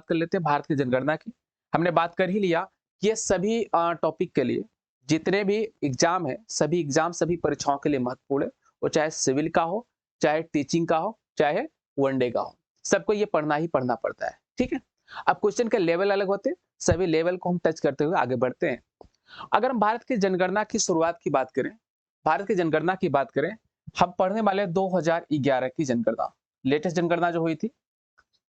कर लेते हैं भारत की जनगणना की। हमने बात कर ही लिया कि ये सभी टॉपिक के लिए जितने भी एग्जाम है, सभी एग्जाम सभी परीक्षाओं के लिए महत्वपूर्ण है। वो चाहे सिविल का हो, चाहे टीचिंग का हो, चाहे वनडे का हो, सबको ये पढ़ना ही पढ़ना पड़ता है। ठीक है, अब क्वेश्चन के लेवल अलग होते हैं, सभी लेवल को हम टच करते हुए आगे बढ़ते हैं। अगर हम भारत की जनगणना की शुरुआत की बात करें, भारत की जनगणना की बात करें, हम पढ़ने वाले 2011 की जनगणना, लेटेस्ट जनगणना जो हुई थी,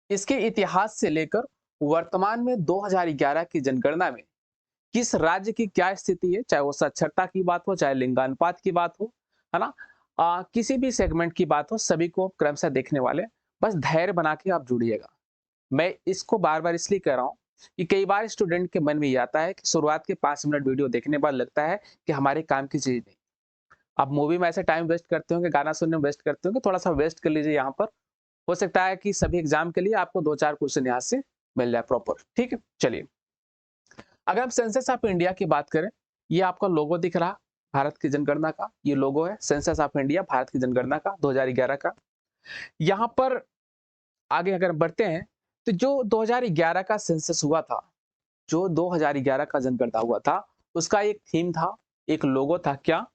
इसके इतिहास से लेकर वर्तमान में 2011 की जनगणना में किस राज्य की क्या स्थिति है, चाहे वो साक्षरता की बात हो, चाहे लिंगानुपात की बात हो, है ना, किसी भी सेगमेंट की बात हो, सभी को क्रमशः देखने वाले, बस धैर्य बना के आप जुड़िएगा। मैं इसको बार बार इसलिए कह रहा हूँ कि कई बार स्टूडेंट के मन में ये आता है कि शुरुआत के 5 मिनट वीडियो देखने बाद लगता है कि हमारे काम की चीज नहीं। आप मूवी में ऐसे टाइम वेस्ट करते होंगे, गाना सुनने में वेस्ट करते होंगे, थोड़ा सा वेस्ट कर लीजिए यहाँ पर। हो सकता है कि सभी एग्जाम के लिए आपको 2-4 क्वेश्चन यहाँ से मिल जाए प्रॉपर। ठीक है, चलिए, अगर हम सेंसस ऑफ इंडिया की बात करें, ये आपका लोगो दिख रहा भारत की जनगणना का, ये लोगो है सेंसस ऑफ इंडिया भारत की जनगणना का 2011 का। यहाँ पर आगे अगर बढ़ते हैं तो जो 2011 का सेंसस हुआ था, जो 2011 का जनगणना हुआ था, उसका एक थीम था, एक लोगो था, क्या?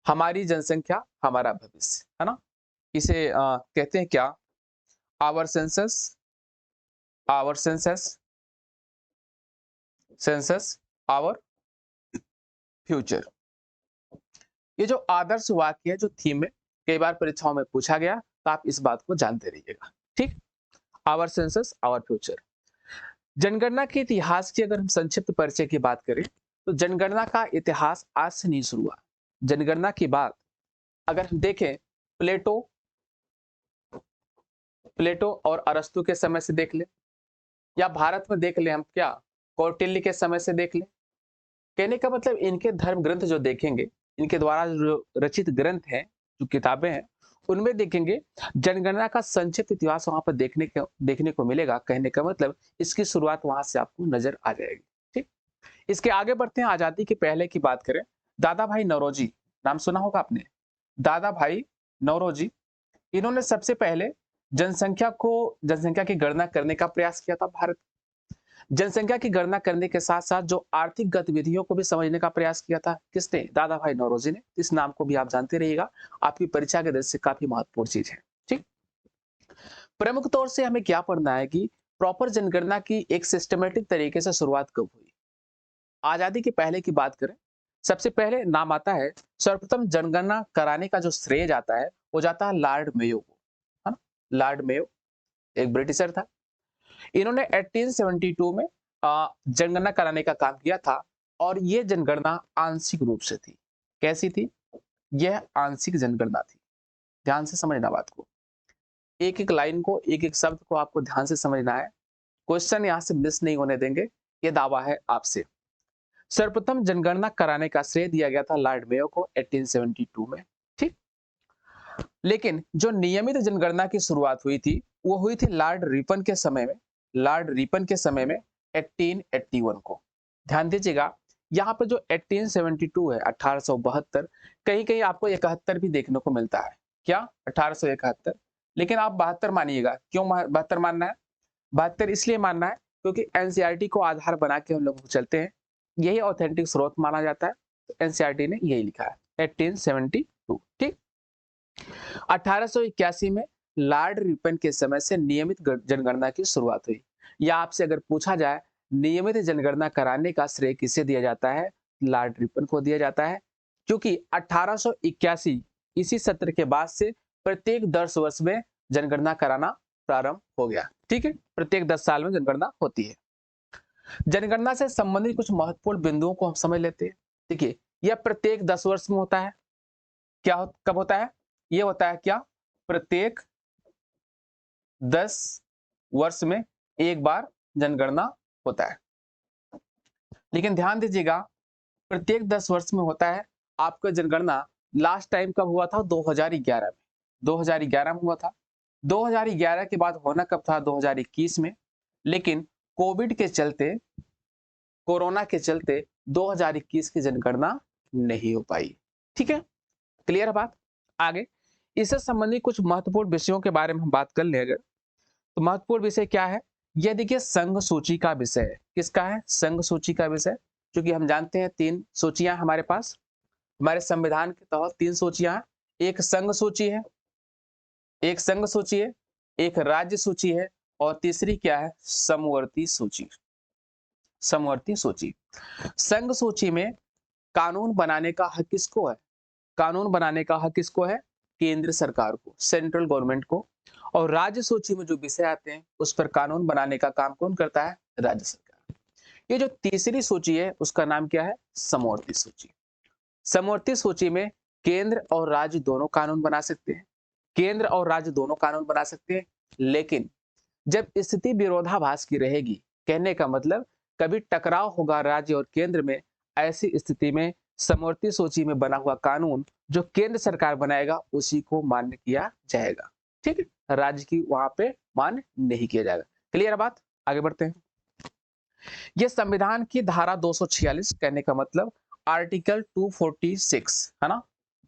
हमारी जनसंख्या हमारा भविष्य, है ना? इसे कहते हैं क्या? Our census, our census, census our future. ये जो आदर्श वाक्य है, जो थीम है, कई बार परीक्षाओं में पूछा गया, तो आप इस बात को जानते रहिएगा। ठीक, आवर सेंसस आवर फ्यूचर। जनगणना के इतिहास की अगर हम संक्षिप्त परिचय की बात करें, तो जनगणना का इतिहास आज से नहीं शुरू हुआ। जनगणना की बात अगर हम देखें, प्लेटो प्लेटो और अरस्तु के समय से देख ले, या भारत में देख ले हम, क्या कौटिल्य के समय से देख ले। कहने का मतलब इनके धर्म ग्रंथ जो देखेंगे, इनके द्वारा जो रचित ग्रंथ हैं, जो किताबें हैं, उनमें देखेंगे जनगणना का संक्षिप्त इतिहास वहां पर देखने को मिलेगा। कहने का मतलब इसकी शुरुआत वहां से आपको नजर आ जाएगी। ठीक, इसके आगे बढ़ते हैं, आजादी के पहले की बात करें, दादा भाई नौरोजी, नाम सुना होगा आपने, दादा भाई नौरोजी, इन्होंने सबसे पहले जनसंख्या की गणना करने का प्रयास किया था भारत। जनसंख्या की गणना करने के साथ साथ जो आर्थिक गतिविधियों को भी समझने का प्रयास किया था, किसने? दादा भाई नौरोजी ने। इस नाम को भी आप जानते रहिएगा, आपकी परीक्षा के दृष्टि से काफी महत्वपूर्ण चीज है। ठीक, प्रमुख तौर से हमें क्या पढ़ना है कि प्रॉपर जनगणना की एक सिस्टमेटिक तरीके से शुरुआत कब हुई। आजादी के पहले की बात करें, सबसे पहले नाम आता है, सर्वप्रथम जनगणना कराने का जो श्रेय जाता है, वो जाता है लॉर्ड मेयो को, है ना? लॉर्ड मेयो एक ब्रिटिशर था। इन्होंने 1872 में जनगणना कराने का काम किया था, और ये जनगणना आंशिक रूप से थी। कैसी थी? यह आंशिक जनगणना थी। ध्यान से समझना बात को, एक एक लाइन को, एक एक शब्द को आपको ध्यान से समझना है। क्वेश्चन यहां से मिस नहीं होने देंगे, ये दावा है आपसे। सर्वप्रथम जनगणना कराने का श्रेय दिया गया था लॉर्ड मेयो को 1872 में। ठीक, लेकिन जो नियमित जनगणना की शुरुआत हुई थी, वो हुई थी लॉर्ड रिपन के समय में, लॉर्ड रिपन के समय में 1881 को। ध्यान दीजिएगा, यहाँ पर जो 1872 है, 1872, कहीं कहीं आपको 71 भी देखने को मिलता है। क्या? 1871, लेकिन आप 72 मानिएगा। क्यों 72 मानना है? 72 इसलिए मानना है क्योंकि एनसीईआरटी को आधार बना के हम लोग चलते हैं, यही ऑथेंटिक स्रोत माना जाता है। तो एनसीईआरटी ने यही लिखा है 1872। ठीक, 1881 में लॉर्ड रिपन के समय से नियमित जनगणना की शुरुआत हुई। या आपसे अगर पूछा जाए नियमित जनगणना कराने का श्रेय किसे दिया जाता है, लॉर्ड रिपन को दिया जाता है, क्योंकि 1881 इसी सत्र के बाद से प्रत्येक 10 वर्ष में जनगणना कराना प्रारंभ हो गया। ठीक है, प्रत्येक 10 साल में जनगणना होती है। जनगणना से संबंधित कुछ महत्वपूर्ण बिंदुओं को हम समझ लेते हैं। देखिए, यह प्रत्येक 10 वर्ष में होता है। कब होता है? ये होता है क्या? प्रत्येक 10 वर्ष में एक बार जनगणना होता है। लेकिन ध्यान दीजिएगा, प्रत्येक 10 वर्ष में होता है। आपका जनगणना लास्ट टाइम कब हुआ था? 2011 में। 2011 में हुआ था। 2011 के बाद होना कब था? 2021 में। लेकिन कोविड के चलते, कोरोना के चलते 2021 की जनगणना नहीं हो पाई। ठीक है, क्लियर है बात? आगे इससे संबंधित कुछ महत्वपूर्ण विषयों के बारे में हम बात कर ले अगर, तो महत्वपूर्ण विषय क्या है ये देखिए संघ सूची का विषय है। किसका है? संघ सूची का विषय। क्योंकि हम जानते हैं 3 सूचियां हमारे पास, हमारे संविधान के तहत 3 सूचियां हैं। एक संघ सूची है, एक संघ सूची है, एक राज्य सूची है और तीसरी क्या है? समवर्ती सूची। समवर्ती सूची। संघ सूची में कानून बनाने का हक किसको है? कानून बनाने का हक किसको है? केंद्र सरकार को, सेंट्रल गवर्नमेंट को। और राज्य सूची में जो विषय आते हैं उस पर कानून बनाने का काम कौन करता है? राज्य सरकार। ये जो तीसरी सूची है उसका नाम क्या है? समवर्ती सूची। समवर्ती सूची में केंद्र और राज्य दोनों कानून बना सकते हैं, केंद्र और राज्य दोनों कानून बना सकते हैं। लेकिन जब स्थिति विरोधाभास की रहेगी, कहने का मतलब कभी टकराव होगा राज्य और केंद्र में, ऐसी स्थिति में समवर्ती सूची में बना हुआ कानून जो केंद्र सरकार बनाएगा उसी को मान्य किया जाएगा। ठीक है, राज्य की वहां पे मान्य नहीं किया जाएगा। क्लियर बात? आगे बढ़ते हैं। यह संविधान की धारा 246, कहने का मतलब आर्टिकल 246 है ना,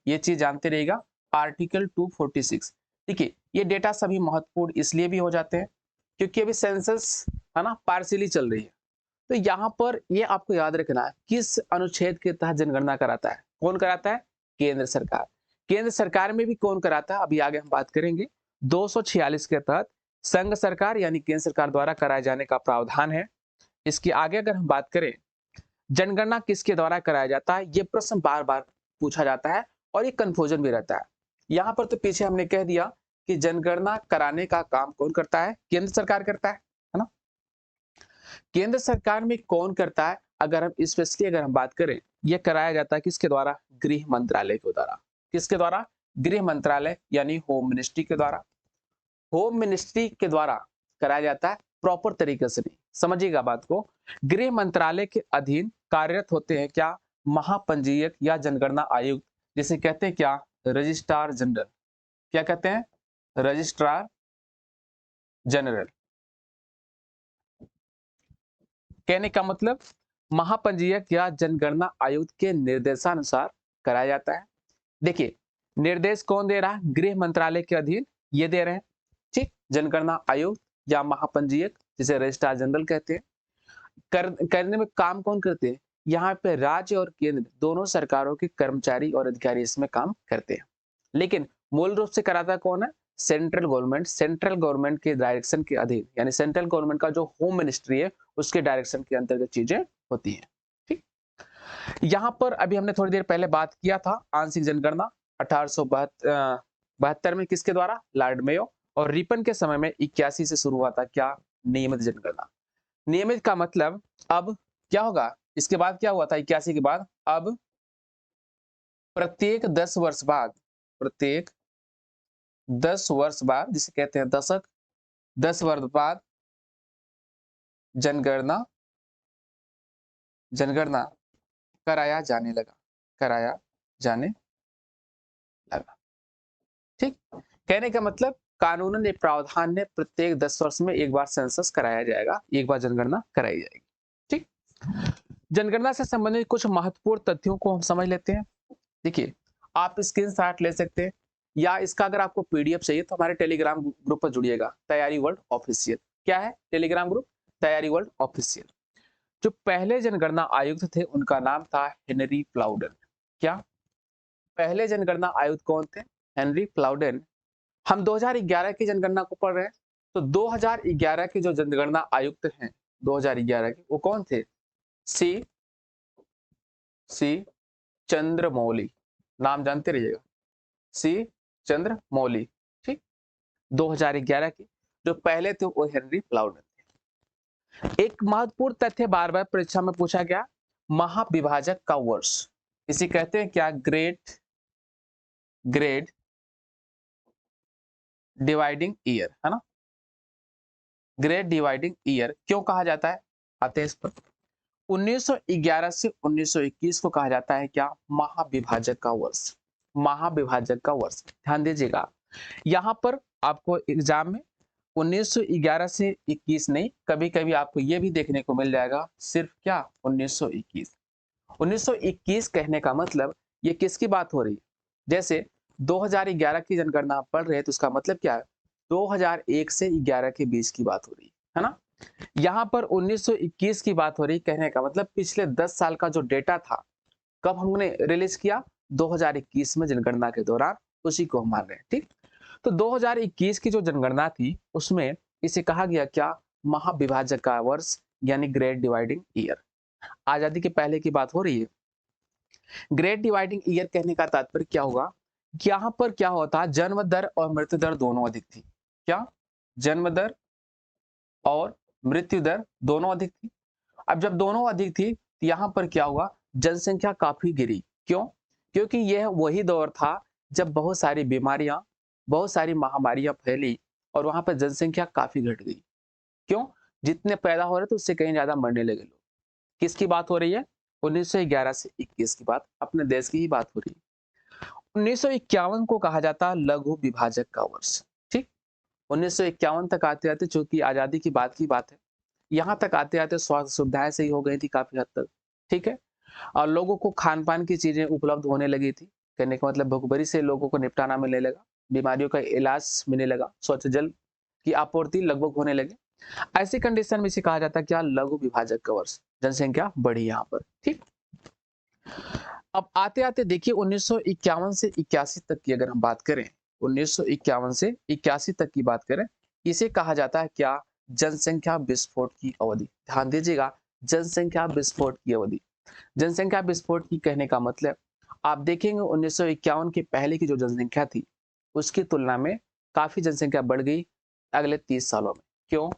ये चीज जानते रहिएगा। आर्टिकल 246। देखिए ये डेटा सभी महत्वपूर्ण इसलिए भी हो जाते हैं क्योंकि अभी सेंसस है ना पार्शियली चल रही है। तो यहाँ पर ये आपको याद रखना है किस अनुच्छेद के तहत जनगणना कराता है? कौन कराता है? केंद्र सरकार। केंद्र सरकार में भी कौन कराता है अभी आगे हम बात करेंगे। 246 के तहत संघ सरकार यानी केंद्र सरकार द्वारा कराए जाने का प्रावधान है। इसके आगे अगर हम बात करें जनगणना किसके द्वारा कराया जाता है, ये प्रश्न बार बार पूछा जाता है और ये कंफ्यूजन भी रहता है। यहाँ पर तो पीछे हमने कह दिया कि जनगणना कराने का काम कौन करता है? केंद्र सरकार करता है ना। केंद्र सरकार में कौन करता है? अगर हम स्पेशली अगर हम बात करें, यह कराया जाता है किसके द्वारा? गृह मंत्रालय के द्वारा। किसके द्वारा? गृह मंत्रालय यानी होम मिनिस्ट्री के द्वारा। होम मिनिस्ट्री के द्वारा कराया जाता है, प्रॉपर तरीके से नहीं, समझिएगा बात को। गृह मंत्रालय के अधीन कार्यरत होते हैं क्या? महापंजीयक या जनगणना आयुक्त, जिसे कहते हैं क्या? Registrar general. क्या कहते हैं? Registrar general. कहने का मतलब महापंजीयक या जनगणना आयुक्त के निर्देशानुसार कराया जाता है। देखिए निर्देश कौन दे रहा है? गृह मंत्रालय के अधीन ये दे रहे हैं। ठीक, जनगणना आयुक्त या महापंजीयक जिसे रजिस्ट्रार जनरल कहते हैं। करने में काम कौन करते हैं? यहाँ पे राज्य और केंद्र दोनों सरकारों के कर्मचारी और अधिकारी इसमें काम करते हैं। लेकिन मूल रूप से कराता कौन है? Central government. सेंट्रल गवर्नमेंट के डायरेक्शन के अधीन यानी सेंट्रल गवर्नमेंट का जो होम मिनिस्ट्री है उसके डायरेक्शन के अंतर्गत चीजें होती हैं। ठीक, यहाँ पर अभी हमने थोड़ी देर पहले बात किया था आंशिक जनगणना 1872 में किसके द्वारा? Lord Mayo. और रिपन के समय में 81 से शुरू हुआ था क्या? नियमित जनगणना। नियमित का मतलब अब क्या होगा? इसके बाद क्या हुआ था 81 के बाद? अब प्रत्येक 10 वर्ष बाद, प्रत्येक 10 वर्ष बाद, जिसे कहते हैं दशक, 10 वर्ष बाद जनगणना जनगणना कराया जाने लगा, कराया जाने लगा। ठीक, कहने का मतलब कानून ने, प्रावधान ने प्रत्येक 10 वर्ष में एक बार सेंसस कराया जाएगा, एक बार जनगणना कराई जाएगी। ठीक, जनगणना से संबंधित कुछ महत्वपूर्ण तथ्यों को हम समझ लेते हैं। देखिए आप स्क्रीनशॉट ले सकते हैं या इसका अगर आपको पीडीएफ चाहिए तो हमारे टेलीग्राम ग्रुप पर जुड़िएगा, तैयारी वर्ल्ड ऑफिशियल। क्या है टेलीग्राम ग्रुप? तैयारी वर्ल्ड ऑफिशियल। जो पहले जनगणना आयुक्त थे उनका नाम था हेनरी प्लाउडन। क्या पहले जनगणना आयुक्त कौन थे? हेनरी प्लाउडन। हम 2011 की जनगणना को पढ़ रहे हैं, तो 2011 के जो जनगणना आयुक्त हैं 2011 के, वो कौन थे? सी चंद्रमौली। नाम जानते रहिएगा, सी चंद्रमौली। ठीक, 2011 के जो पहले थे वो हेनरी प्लाउडन थे। एक महत्वपूर्ण तथ्य बार बार परीक्षा में पूछा गया, महाविभाजक का वर्ष, इसे कहते हैं क्या? ग्रेड डिवाइडिंग ईयर, है ना। ग्रेड डिवाइडिंग ईयर क्यों कहा जाता है? आते हैं इस पर। 1911 से 1921 को कहा जाता है क्या? महाविभाजक का वर्ष। महाविभाजक का वर्ष, ध्यान दीजिएगा। यहाँ पर आपको एग्जाम में 1911 से 21 नहीं, कभी कभी आपको ये भी देखने को मिल जाएगा सिर्फ क्या? 1921। 1921 कहने का मतलब ये किसकी बात हो रही है? जैसे 2011 की जनगणना आप पढ़ रहे हैं तो उसका मतलब क्या है? 2001 से 11 के बीच की बात हो रही है ना। यहाँ पर 1921 की बात हो रही, कहने का मतलब पिछले 10 साल का जो डेटा था, कब हमने रिलीज किया? 2021 में जनगणना के दौरान, उसी को हम मान रहे हैं। ठीक, तो 2021 की जो जनगणना थी उसमें इसे कहा गया क्या? महाविभाजक का वर्ष, यानी ग्रेट डिवाइडिंग ईयर। आजादी के पहले की बात हो रही है। ग्रेट डिवाइडिंग ईयर कहने का तात्पर्य क्या होगा? यहाँ पर क्या होता, जन्म दर और मृत्यु दर दोनों अधिक थी। क्या? जन्म दर और मृत्यु दर दोनों अधिक थी। अब जब दोनों अधिक थी तो यहाँ पर क्या हुआ? जनसंख्या काफी गिरी। क्यों? क्योंकि यह वही दौर था जब बहुत सारी बीमारियां, बहुत सारी महामारियां फैली और वहां पर जनसंख्या काफी घट गई। क्यों? जितने पैदा हो रहे थे उससे कहीं ज्यादा मरने लगे लोग। किसकी बात हो रही है? 1911 से 21 की बात, अपने देश की ही बात हो रही है। 1951 को कहा जाता है लघु विभाजक का वर्ष। ठीक, 1951 तक आते आते, चूंकि आजादी की बात है, यहाँ तक आते आते स्वास्थ्य सुविधाएं सही हो गई थी काफी हद तक। ठीक है, और लोगों को खान पान की चीजें उपलब्ध होने लगी थी। कहने का मतलब भुखमरी से लोगों को निपटाना मिलने लगा, बीमारियों का इलाज मिलने लगा, स्वच्छ जल की आपूर्ति लगभग होने लगे। ऐसी कंडीशन में इसे कहा जाता है क्या? लघु विभाजक का वर्ष। जनसंख्या बढ़ी यहाँ पर। ठीक, अब आते आते देखिए 1951 से 81 तक की अगर हम बात करें, 1951 से 81 तक की बात करें, इसे कहा जाता है क्या? जनसंख्या विस्फोट की अवधि। ध्यान दीजिएगा, जनसंख्या विस्फोट की अवधि। जनसंख्या विस्फोट की कहने का मतलब, आप देखेंगे 1951 के पहले की जो जनसंख्या थी उसकी तुलना में काफी जनसंख्या बढ़ गई अगले 30 सालों में। क्यों?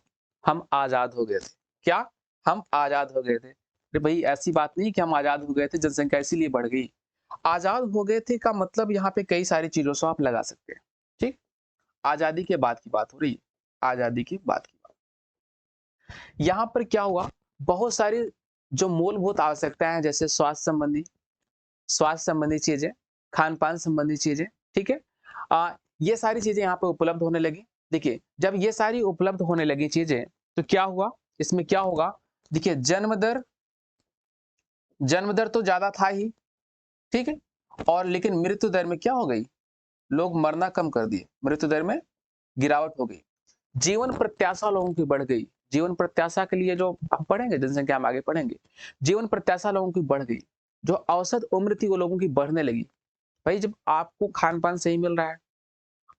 हम आजाद हो गए थे। क्या? हम आजाद हो गए थे। अरे भाई, ऐसी बात नहीं कि हम आजाद हो गए थे जनसंख्या इसीलिए बढ़ गई। आजाद हो गए थे का मतलब यहाँ पे कई सारी चीजों से आप लगा सकते हैं। ठीक, आजादी के बाद की बात हो रही है, आजादी की बात की बात। यहाँ पर क्या हुआ? बहुत सारी जो मूलभूत आवश्यकताएं हैं, जैसे स्वास्थ्य संबंधी चीजें, खान पान संबंधी चीजें, ठीक है, ये सारी चीजें यहाँ पे उपलब्ध होने लगी। देखिए, जब ये सारी उपलब्ध होने लगी चीजें तो क्या हुआ? इसमें क्या होगा? देखिए, जन्म दर तो ज्यादा था ही, ठीक है, और लेकिन मृत्यु दर में क्या हो गई? लोग मरना कम कर दिए, मृत्यु दर में गिरावट हो गई। जीवन प्रत्याशा लोगों की बढ़ गई। जीवन प्रत्याशा के लिए जो आप पढ़ेंगे, जनसंख्या में आगे पढ़ेंगे, जीवन प्रत्याशा लोगों की बढ़ गई। जो औसत उम्र थी वो लोगों की बढ़ने लगी। भाई, जब आपको खान पान सही मिल रहा है,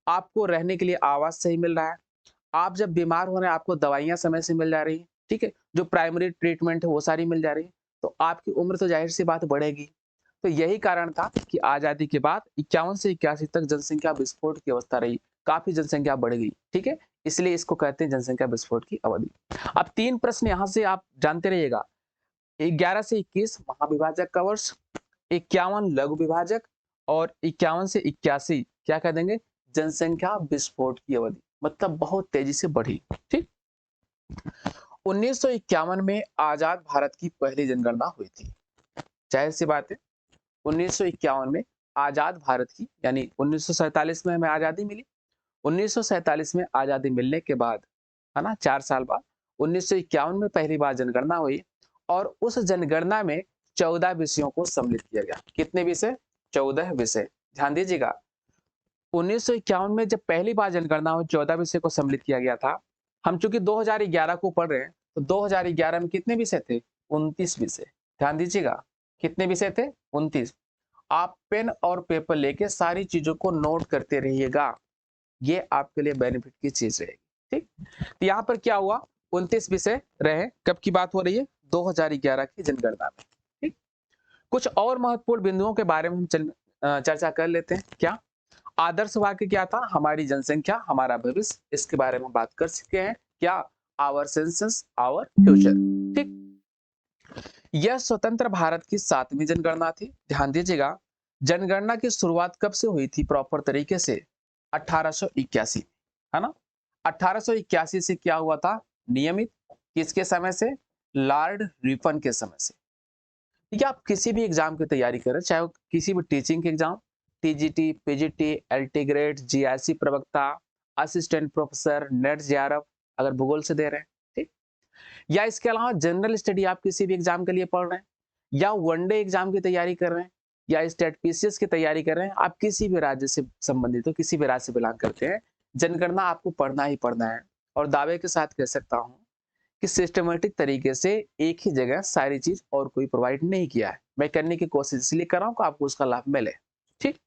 आपको रहने के लिए आवास सही मिल रहा है, आप जब बीमार हो रहे हैं आपको दवाइयां समय से मिल जा रही है, ठीक है, जो प्राइमरी ट्रीटमेंट है वो सारी मिल जा रही है, तो आपकी उम्र तो जाहिर सी बात बढ़ेगी। तो यही कारण था कि आजादी के बाद 51 से 81 तक जनसंख्या विस्फोट की अवस्था रही, काफी जनसंख्या बढ़ गई। ठीक है, इसलिए इसको कहते हैं जनसंख्या विस्फोट की अवधि। अब 3 प्रश्न यहां से आप जानते रहिएगा। 11 से 21 महाविभाजक का वर्ष, 51 लघु विभाजक, और 51 से 81 क्या कह देंगे? जनसंख्या विस्फोट की अवधि, मतलब बहुत तेजी से बढ़ी। ठीक, 1951 में आजाद भारत की पहली जनगणना हुई थी। जाहिर सी बात है, 1951 में आजाद भारत की, यानी 1947 में हमें आजादी मिली। 1947 में आजादी मिलने के बाद, है ना, 4 साल बाद 1951 में पहली बार जनगणना हुई और उस जनगणना में 14 विषयों को सम्मिलित किया गया। कितने विषय? 14 विषय। ध्यान दीजिएगा, 1951 में जब पहली बार जनगणना हुई, 14 विषय को सम्मिलित किया गया था। हम चूंकि 2011 को पढ़ रहे हैं, तो 2011 में कितने विषय थे? 29 विषय। ध्यान दीजिएगा, कितने विषय थे? 29। आप पेन और पेपर लेके सारी चीजों को नोट करते रहिएगा, ये आपके लिए बेनिफिट की चीज रहेगी। ठीक, तो यहाँ पर क्या हुआ? 29 विषय रहे। कब की बात हो रही है? 2011 की जनगणना में। ठीक, कुछ और महत्वपूर्ण बिंदुओं के बारे में हम चर्चा कर लेते हैं। क्या? आदर्श वाक्य क्या था? हमारी जनसंख्या हमारा भविष्य, इसके बारे में बात कर सकते हैं। क्या? Our census our future. ठीक, यह स्वतंत्र भारत की 7वीं जनगणना थी। ध्यान दीजिएगा, जनगणना की शुरुआत कब से हुई थी प्रॉपर तरीके से? 1881, है ना। 1881 से क्या हुआ था? नियमित। किसके समय से? लॉर्ड रिपन के समय से। ठीक है, आप किसी भी एग्जाम की तैयारी करें, चाहे वो किसी भी टीचिंग के exam, TGT, PGT, LT grade, GIC प्रवक्ता, असिस्टेंट प्रोफेसर, नेट जेआरएफ, अगर भूगोल से दे रहे हैं, ठीक, या इसके अलावा जनरल स्टडी आप किसी भी एग्जाम के लिए पढ़ रहे हैं, या वनडे एग्जाम की तैयारी कर रहे हैं, या स्टेट पीसीएस की तैयारी कर रहे हैं, आप किसी भी राज्य से संबंधित हो, किसी भी राज्य से बिलोंग करते हैं, जनगणना आपको पढ़ना ही पढ़ना है। और दावे के साथ कह सकता हूं कि सिस्टमेटिक तरीके से एक ही जगह सारी चीज और कोई प्रोवाइड नहीं किया है। मैं करने की कोशिश इसलिए कर रहा हूं कि आपको उसका लाभ मिले। ठीक।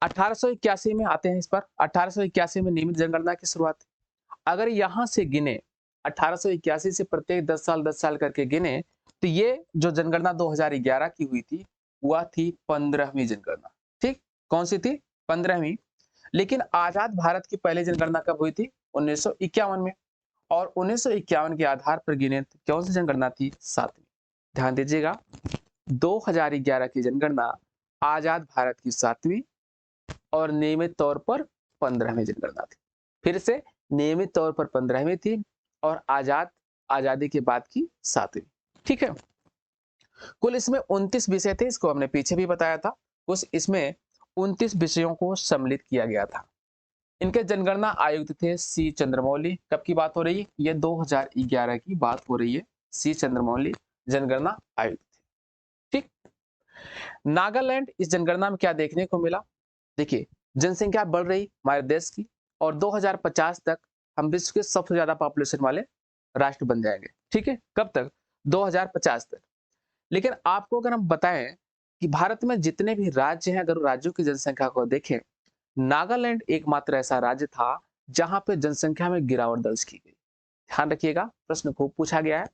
1881 में आते हैं इस पर। 1881 में नियमित जनगणना की शुरुआत। अगर यहां से गिने 1881 से प्रत्येक 10 साल करके गिने तो ये जो जनगणना 2011 की हुई थी वह थी 15वीं जनगणना। ठीक। कौन सी थी? 15वीं। लेकिन आजाद भारत की पहली जनगणना कब हुई थी? 1951 में। और 1951 के आधार पर गिने तो कौन सी जनगणना थी? 7वीं। ध्यान दीजिएगा, 2011 की जनगणना आजाद भारत की 7वीं और नियमित तौर पर 15वीं जनगणना थी। फिर से नियमित तौर पर 15वीं थी और आजादी के बाद की 7वीं। ठीक है। कुल इसमें 29 विषय थे, इसको हमने पीछे भी बताया था। उस इसमें 29 विषयों को सम्मिलित किया गया था। इनके जनगणना आयुक्त थे सी चंद्रमौली। कब की बात हो रही है? ये 2011 की बात हो रही है। सी चंद्रमौली जनगणना आयुक्त थे। ठीक। नागालैंड, इस जनगणना में क्या देखने को मिला? देखिए, जनसंख्या बढ़ रही हमारे देश की और 2050 तक हम विश्व के सबसे ज्यादा पॉपुलेशन वाले राष्ट्र बन जाएंगे। ठीक है। कब तक? 2050 तक। लेकिन आपको अगर हम बताएं कि भारत में जितने भी राज्य हैं, अगर राज्यों की जनसंख्या को देखें, नागालैंड एकमात्र ऐसा राज्य था जहां पे जनसंख्या में गिरावट दर्ज की गई। ध्यान रखिएगा, प्रश्न खूब पूछा गया है।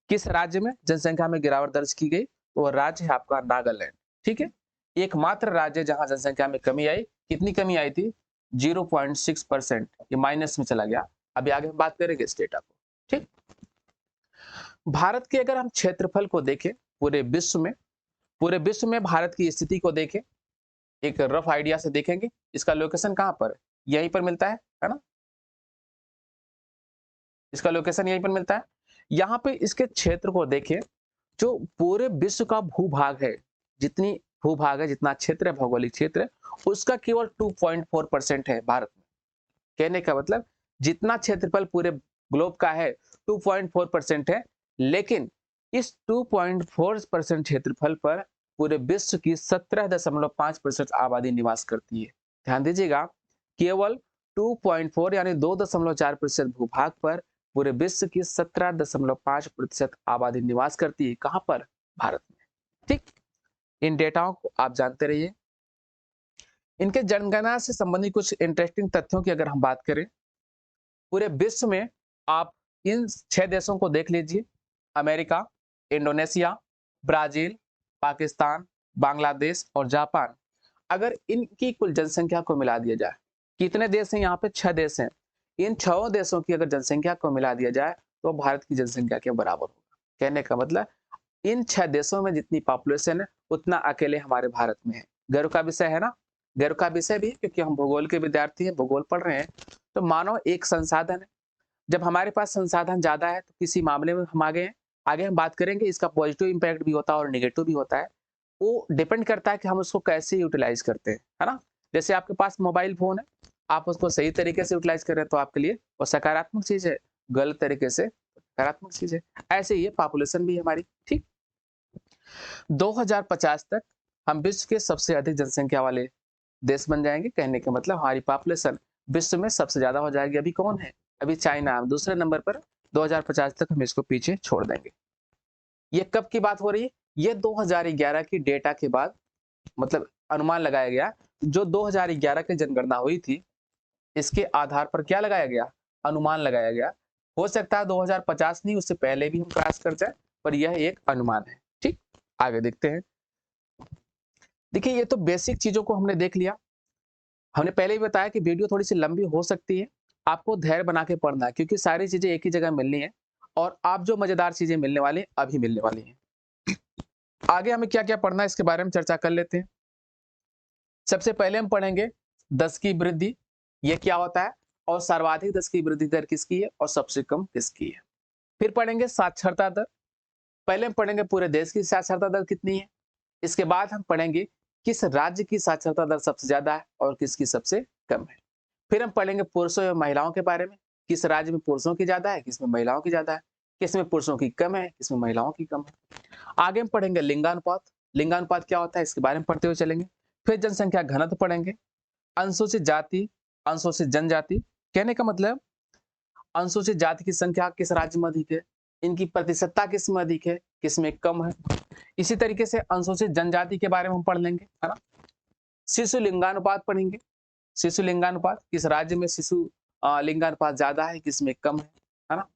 किस राज्य में जनसंख्या में गिरावट दर्ज की गई? तो वह राज्य है आपका नागालैंड। ठीक है। एकमात्र राज्य जहां जनसंख्या में कमी आई। कितनी कमी आई थी? 0.6%। ये माइनस में चला गया। अभी आगे हम बात करेंगे इस डेटा को। ठीक। भारत के अगर हम क्षेत्रफल को देखें पूरे विश्व में भारत की स्थिति को देखें, एक रफ आइडिया से देखेंगे। इसका लोकेशन कहां पर है? यहीं पर मिलता है ना? इसका लोकेशन यहीं पर मिलता है। यहां पे इसके क्षेत्र को देखें, जो पूरे विश्व का भूभाग है, जितनी भूभाग है, जितना क्षेत्र है, भौगोलिक क्षेत्र, उसका केवल 2.4% है भारत में। कहने का मतलब जितना क्षेत्रफल पूरे ग्लोब का है 2.4% है, लेकिन इस 2.4% क्षेत्रफल पर पूरे विश्व की 17.5% आबादी निवास करती है। ध्यान दीजिएगा, केवल 2.4 यानी 2.4% भूभाग पर पूरे विश्व की 17.5% आबादी निवास करती है। कहां पर? भारत में। ठीक। इन डेटाओं को आप जानते रहिए। इनके जनगणना से संबंधित कुछ इंटरेस्टिंग तथ्यों की अगर हम बात करें, पूरे विश्व में आप इन 6 देशों को देख लीजिए। America, Indonesia, Brazil, Pakistan, Bangladesh और जापान। अगर इनकी कुल जनसंख्या को मिला दिया जाए, कितने देश हैं यहाँ पे? 6 देश हैं। इन 6 देशों की अगर जनसंख्या को मिला दिया जाए तो भारत की जनसंख्या के बराबर होगा। कहने का मतलब इन 6 देशों में जितनी पॉपुलेशन है उतना अकेले हमारे भारत में है। गर्व का विषय है ना? गर्व का विषय भी, क्योंकि हम भूगोल के विद्यार्थी हैं, भूगोल पढ़ रहे हैं। तो मानव एक संसाधन है। जब हमारे पास संसाधन ज्यादा है तो किसी मामले में हम आगे हैं। आगे हम बात करेंगे, इसका पॉजिटिव इंपैक्ट भी होता है और नेगेटिव भी होता है। वो डिपेंड करता है कि हम उसको कैसे यूटिलाइज करते हैं, है ना? जैसे आपके पास मोबाइल फोन है, आप उसको सही तरीके से यूटिलाइज कर रहे हैं तो आपके लिए वो सकारात्मक चीज है, गलत तरीके से नकारात्मक चीज है। ऐसे ही पॉपुलेशन भी हमारी। ठीक। 2050 तक हम विश्व के सबसे अधिक जनसंख्या वाले देश बन जाएंगे। कहने का मतलब हमारी पॉपुलेशन विश्व में सबसे ज्यादा हो जाएगी। अभी कौन है? अभी चाइना दूसरे नंबर पर। 2050 तक हम इसको पीछे छोड़ देंगे। ये कब की बात हो रही है? ये 2011 की डेटा के बाद, मतलब अनुमान लगाया गया। जो 2011 की जनगणना हुई थी, इसके आधार पर क्या लगाया गया? अनुमान लगाया गया। हो सकता है 2050 नहीं, उससे पहले भी हम क्रॉस कर जाए, पर यह एक अनुमान है। ठीक। आगे देखते हैं। देखिए, ये तो बेसिक चीजों को हमने देख लिया। हमने पहले ही बताया कि वीडियो थोड़ी सी लंबी हो सकती है। आपको धैर्य बना के पढ़ना है, क्योंकि सारी चीजें एक ही जगह मिलनी है और आप जो मजेदार चीजें मिलने वाली हैं अभी मिलने वाली हैं। आगे हमें क्या क्या पढ़ना है इसके बारे में चर्चा कर लेते हैं। सबसे पहले हम पढ़ेंगे 10 की वृद्धि, ये क्या होता है, और सर्वाधिक 10 की वृद्धि दर किसकी है और सबसे कम किसकी है। फिर पढ़ेंगे साक्षरता दर। पहले हम पढ़ेंगे पूरे देश की साक्षरता दर कितनी है। इसके बाद हम पढ़ेंगे किस राज्य की साक्षरता दर सबसे ज्यादा है और किसकी सबसे कम है। फिर हम पढ़ेंगे पुरुषों एवं महिलाओं के बारे में, किस राज्य में पुरुषों की ज्यादा है, किसमें महिलाओं की ज्यादा है, किसमें पुरुषों की कम है, किसमें महिलाओं की कम है। आगे हम पढ़ेंगे लिंगानुपात। लिंगानुपात क्या होता है इसके बारे में पढ़ते हुए चलेंगे। फिर जनसंख्या घनत्व पढ़ेंगे। अनुसूचित जाति, अनुसूचित जनजाति। कहने का मतलब अनुसूचित जाति की संख्या किस राज्य में अधिक है, इनकी प्रतिशतता किस में अधिक है, किस में कम है। इसी तरीके से अनुसूचित जनजाति के बारे में हम पढ़ लेंगे, है ना। शिशु लिंगानुपात पढ़ेंगे, शिशु लिंगानुपात किस राज्य में शिशु लिंगानुपात ज्यादा है, किस में कम है ना।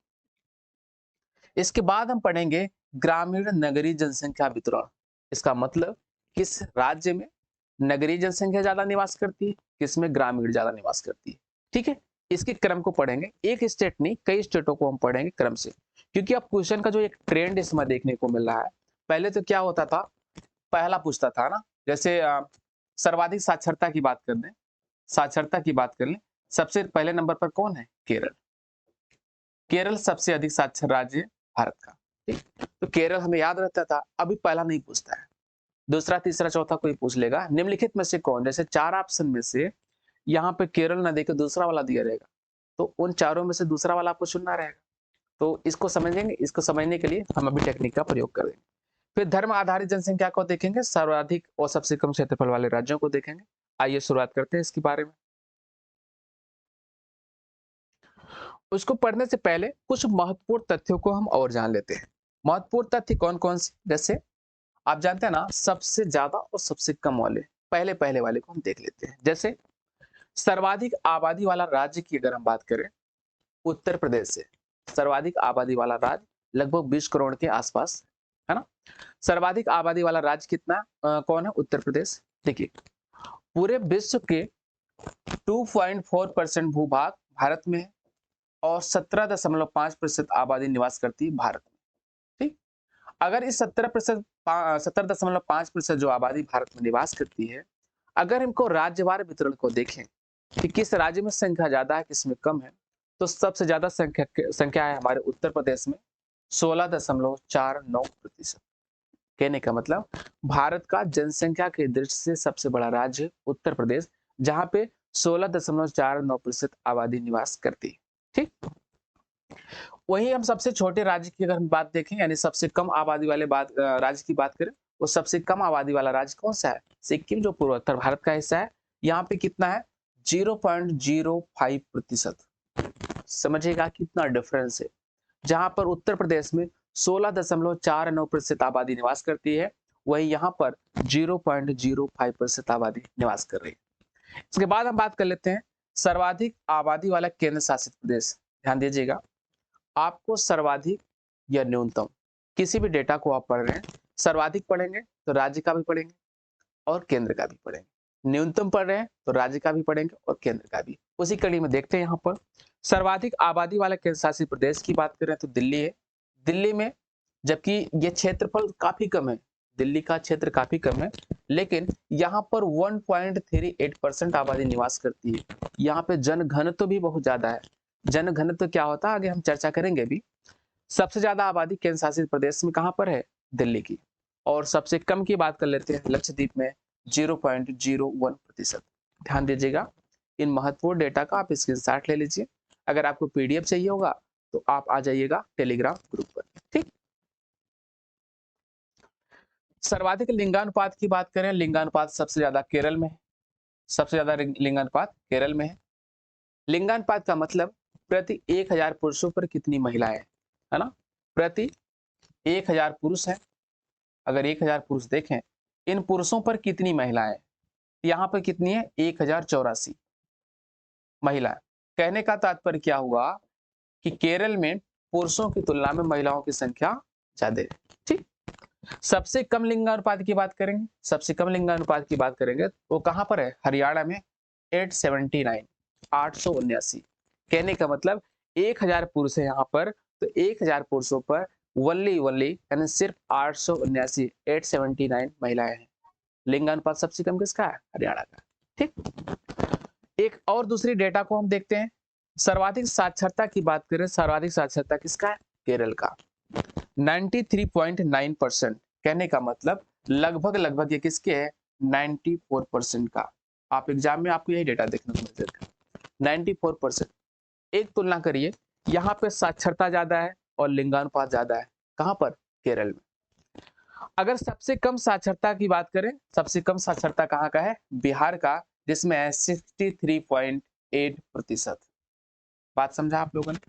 इसके बाद हम पढ़ेंगे ग्रामीण नगरीय जनसंख्या वितरण। इसका मतलब किस राज्य में नगरीय जनसंख्या ज्यादा निवास करती है, किस में ग्रामीण ज्यादा निवास करती है। ठीक है, इसके क्रम को पढ़ेंगे, एक स्टेट नहीं कई स्टेटों को हम पढ़ेंगे क्रम से, क्योंकि अब क्वेश्चन का जो एक ट्रेंड इसमें देखने को मिल रहा है। पहले तो क्या होता था, पहला पूछता था ना, जैसे सर्वाधिक साक्षरता की बात कर दें, साक्षरता की बात कर लें, सबसे पहले नंबर पर कौन है, केरल। केरल सबसे अधिक साक्षर राज्य है भारत का। ठीक, तो केरल हमें याद रहता था, अभी पहला नहीं पूछता है, दूसरा तीसरा चौथा कोई पूछ लेगा। निम्नलिखित में से कौन, जैसे 4 ऑप्शन में से यहाँ पे केरल ना देकर दूसरा वाला दिया रहेगा, तो उन चारों में से दूसरा वाला आपको चुनना रहेगा। तो इसको समझेंगे, इसको समझने के लिए हम अभी टेक्निक का प्रयोग करेंगे। फिर धर्म आधारित जनसंख्या को देखेंगे, सर्वाधिक और सबसे कम क्षेत्रफल वाले राज्यों को देखेंगे। आइए शुरुआत करते हैं इसके बारे में। उसको पढ़ने से पहले कुछ महत्वपूर्ण तथ्यों को हम और जान लेते हैं। महत्वपूर्ण तथ्य कौन कौन से, जैसे आप जानते हैं ना, सबसे ज्यादा और सबसे कम वाले, पहले पहले वाले को हम देख लेते हैं। जैसे सर्वाधिक आबादी वाला राज्य की अगर हम बात करें, उत्तर प्रदेश से सर्वाधिक आबादी वाला राज्य लगभग 20 करोड़ के आसपास, है ना। सर्वाधिक आबादी वाला राज्य कितना कौन है, उत्तर प्रदेश। देखिए, पूरे विश्व के 2.4% भूभाग भारत में है और 17.5% आबादी निवास करती है भारत में। ठीक, अगर इस 17.5% जो आबादी भारत में निवास करती है, अगर इनको राज्यवार वितरण को देखें कि किस राज्य में संख्या ज्यादा है, किस में कम है, तो सबसे ज्यादा संख्या है हमारे उत्तर प्रदेश में 16.49%। कहने का मतलब भारत का जनसंख्या के दृष्टि से सबसे बड़ा राज्य उत्तर प्रदेश, जहां पे 16.49% आबादी निवास करती है। ठीक, वहीं हम सबसे छोटे राज्य की अगर हम बात देखें, यानी सबसे कम आबादी वाले राज्य की बात करें, वो सबसे कम आबादी वाला राज्य कौन सा है, सिक्किम, जो पूर्वोत्तर भारत का हिस्सा है। यहाँ पे कितना है, 0.05%। समझिएगा कितना डिफरेंस है। जहां पर उत्तर प्रदेश में 16.49% आबादी निवास करती है, वही यहाँ पर 0.05% आबादी निवास कर रही है। इसके बाद हम बात कर लेते हैं सर्वाधिक आबादी वाला केंद्र शासित प्रदेश। ध्यान दीजिएगा, आपको सर्वाधिक या न्यूनतम किसी भी डेटा को आप पढ़ रहे हैं, सर्वाधिक पढ़ेंगे तो राज्य का भी पढ़ेंगे और केंद्र का भी पढ़ेंगे, न्यूनतम पढ़ रहे हैं तो राज्य का भी पढ़ेंगे और केंद्र का भी। उसी कड़ी में देखते हैं, यहाँ पर सर्वाधिक आबादी वाला केंद्र शासित प्रदेश की बात करें तो दिल्ली है। दिल्ली में, जबकि ये क्षेत्रफल काफी कम है, दिल्ली का क्षेत्र काफी कम है, लेकिन यहाँ पर 1.38% आबादी निवास करती है। यहाँ पे जनघनत्व भी बहुत ज्यादा है। जनघनत्व क्या होता है आगे हम चर्चा करेंगे भी। सबसे ज्यादा आबादी केंद्र शासित प्रदेश में कहां पर है, दिल्ली की। और सबसे कम की बात कर लेते हैं, लक्षद्वीप में 0.01%। ध्यान दीजिएगा, इन महत्वपूर्ण डेटा का आप स्क्रीनशॉट ले लीजिए। अगर आपको पीडीएफ चाहिए होगा तो आप आ जाइएगा टेलीग्राम ग्रुप पर। ठीक, सर्वाधिक लिंगानुपात की बात करें, लिंगानुपात सबसे ज्यादा केरल में है, सबसे ज्यादा लिंगानुपात केरल में है। लिंगानुपात का मतलब प्रति 1000 पुरुषों पर कितनी महिलाएं, है ना। प्रति 1000 पुरुष है, अगर 1000 पुरुष देखें, इन पुरुषों पर कितनी महिलाएं, यहाँ पर कितनी है, 1084 महिला। कहने का तात्पर्य क्या हुआ कि केरल में पुरुषों की तुलना में महिलाओं की संख्या ज्यादा है। ठीक, सबसे कम लिंगानुपात की बात करेंगे, सबसे कम लिंगानुपात की बात करेंगे वो कहां पर है, हरियाणा में 879, 879। कहने का मतलब 1000 पुरुष है यहाँ पर, तो 1000 पुरुषों पर वनली यानी सिर्फ 879, 879 महिलाएं हैं। लिंगानुपात सबसे कम किसका है, हरियाणा का। ठीक, एक और दूसरी डेटा को हम देखते हैं, सर्वाधिक साक्षरता की बात करें, सर्वाधिक साक्षरता किसका है, केरल का 93.9%। कहने का मतलब लगभग ये किसके है, 94% का। आप एग्जाम में आपको यही डेटा देखने को मिलेगा, 94%। एक तुलना करिए, यहाँ पे साक्षरता ज्यादा है और लिंगानुपात ज्यादा है, कहां पर, केरल में। अगर सबसे कम साक्षरता की बात करें, सबसे कम साक्षरता कहाँ का है, बिहार का, जिसमें है 63.8%। बात समझा आप लोगों ने?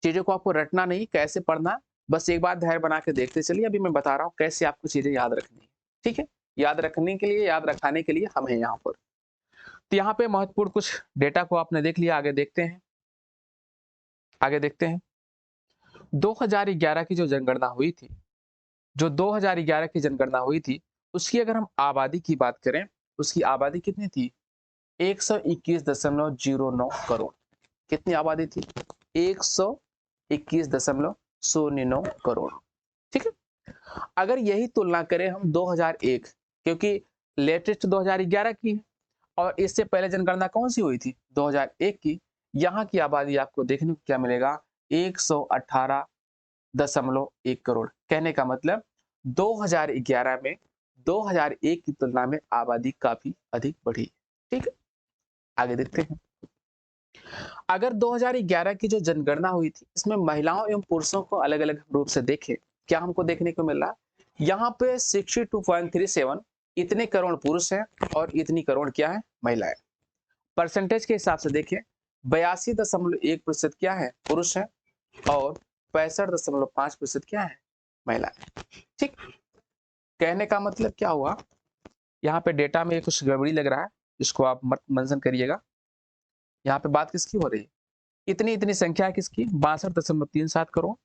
चीजों को आपको रटना नहीं, कैसे पढ़ना, बस एक बार धैर्य बना के देखते चलिए। अभी मैं बता रहा हूँ कैसे आपको चीजें याद रखनी है, ठीक है? याद रखने के लिए, याद रखाने के लिए हम हैं यहाँ पर। तो यहाँ पे महत्वपूर्ण कुछ डेटा को आपने देख लिया, आगे देखते हैं। आगे देखते हैं। 2011 की जो जनगणना हुई थी, जो 2011 की जनगणना हुई थी, उसकी अगर हम आबादी की बात करें, उसकी आबादी कितनी थी? 121.09 करोड़। कितनी आबादी थी? 121.09 करोड़। ठीक है? अगर यही तुलना करें हम 2001, क्योंकि लेटेस्ट 2011 की है और इससे पहले जनगणना कौन सी हुई थी? 2001 की। यहाँ की आबादी आपको देखने को क्या मिलेगा? 118.1 करोड़। कहने का मतलब 2011 में 2001 की तुलना में आबादी काफी अधिक बढ़ी। ठीक है, आगे देखते हैं। अगर 2011 की जो जनगणना हुई थी, इसमें महिलाओं एवं पुरुषों को अलग अलग रूप से देखें, क्या हमको देखने को मिल रहा है? यहाँ पे 62.37 इतने करोड़ पुरुष हैं और इतनी करोड़ क्या है? महिलाएं। परसेंटेज के हिसाब से देखें, 82.1% क्या है? पुरुष है और 65.5% क्या है? महिलाएं। ठीक, कहने का मतलब क्या हुआ? यहाँ पे डेटा में कुछ गड़बड़ी लग रहा है, इसको आप मत मेंशन करिएगा। यहाँ पे बात किसकी हो रही है? इतनी इतनी संख्या है किसकी? 62.37 करोड़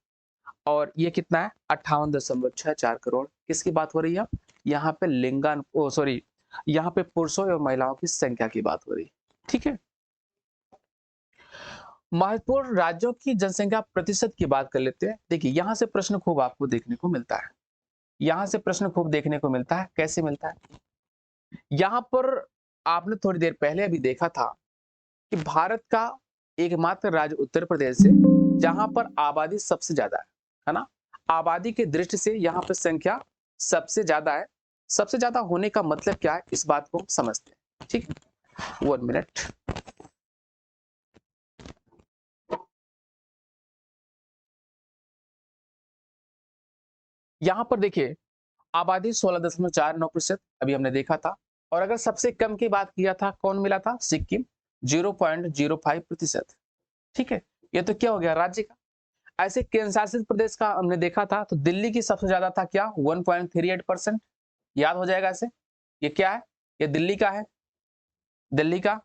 और ये कितना है? 58.64 करोड़। किसकी बात हो रही है? यहाँ पे लिंगान सॉरी, यहाँ पे पुरुषों एवं महिलाओं की संख्या की बात हो रही है। ठीक है, महत्वपूर्ण राज्यों की जनसंख्या प्रतिशत की बात कर लेते हैं। देखिए, यहाँ से प्रश्न खूब आपको देखने को मिलता है। यहाँ से प्रश्न खूब देखने को मिलता है। कैसे मिलता है? यहाँ पर आपने थोड़ी देर पहले अभी देखा था कि भारत का एकमात्र राज्य उत्तर प्रदेश है जहां पर आबादी सबसे ज्यादा है ना? आबादी की दृष्टि से यहाँ पर संख्या सबसे ज्यादा है। सबसे ज्यादा होने का मतलब क्या है, इस बात को हम समझते हैं। ठीक, 1 मिनट। यहां पर देखिए, आबादी 16.49% अभी हमने देखा था। और अगर सबसे कम की बात किया था, कौन मिला था? सिक्किम, 0.05%। ठीक है, ये तो क्या हो गया? राज्य का। ऐसे केंद्र शासित प्रदेश का हमने देखा था, तो दिल्ली की सबसे ज्यादा था क्या? 1.38%। याद हो जाएगा ऐसे। ये क्या है? ये दिल्ली का है, दिल्ली का।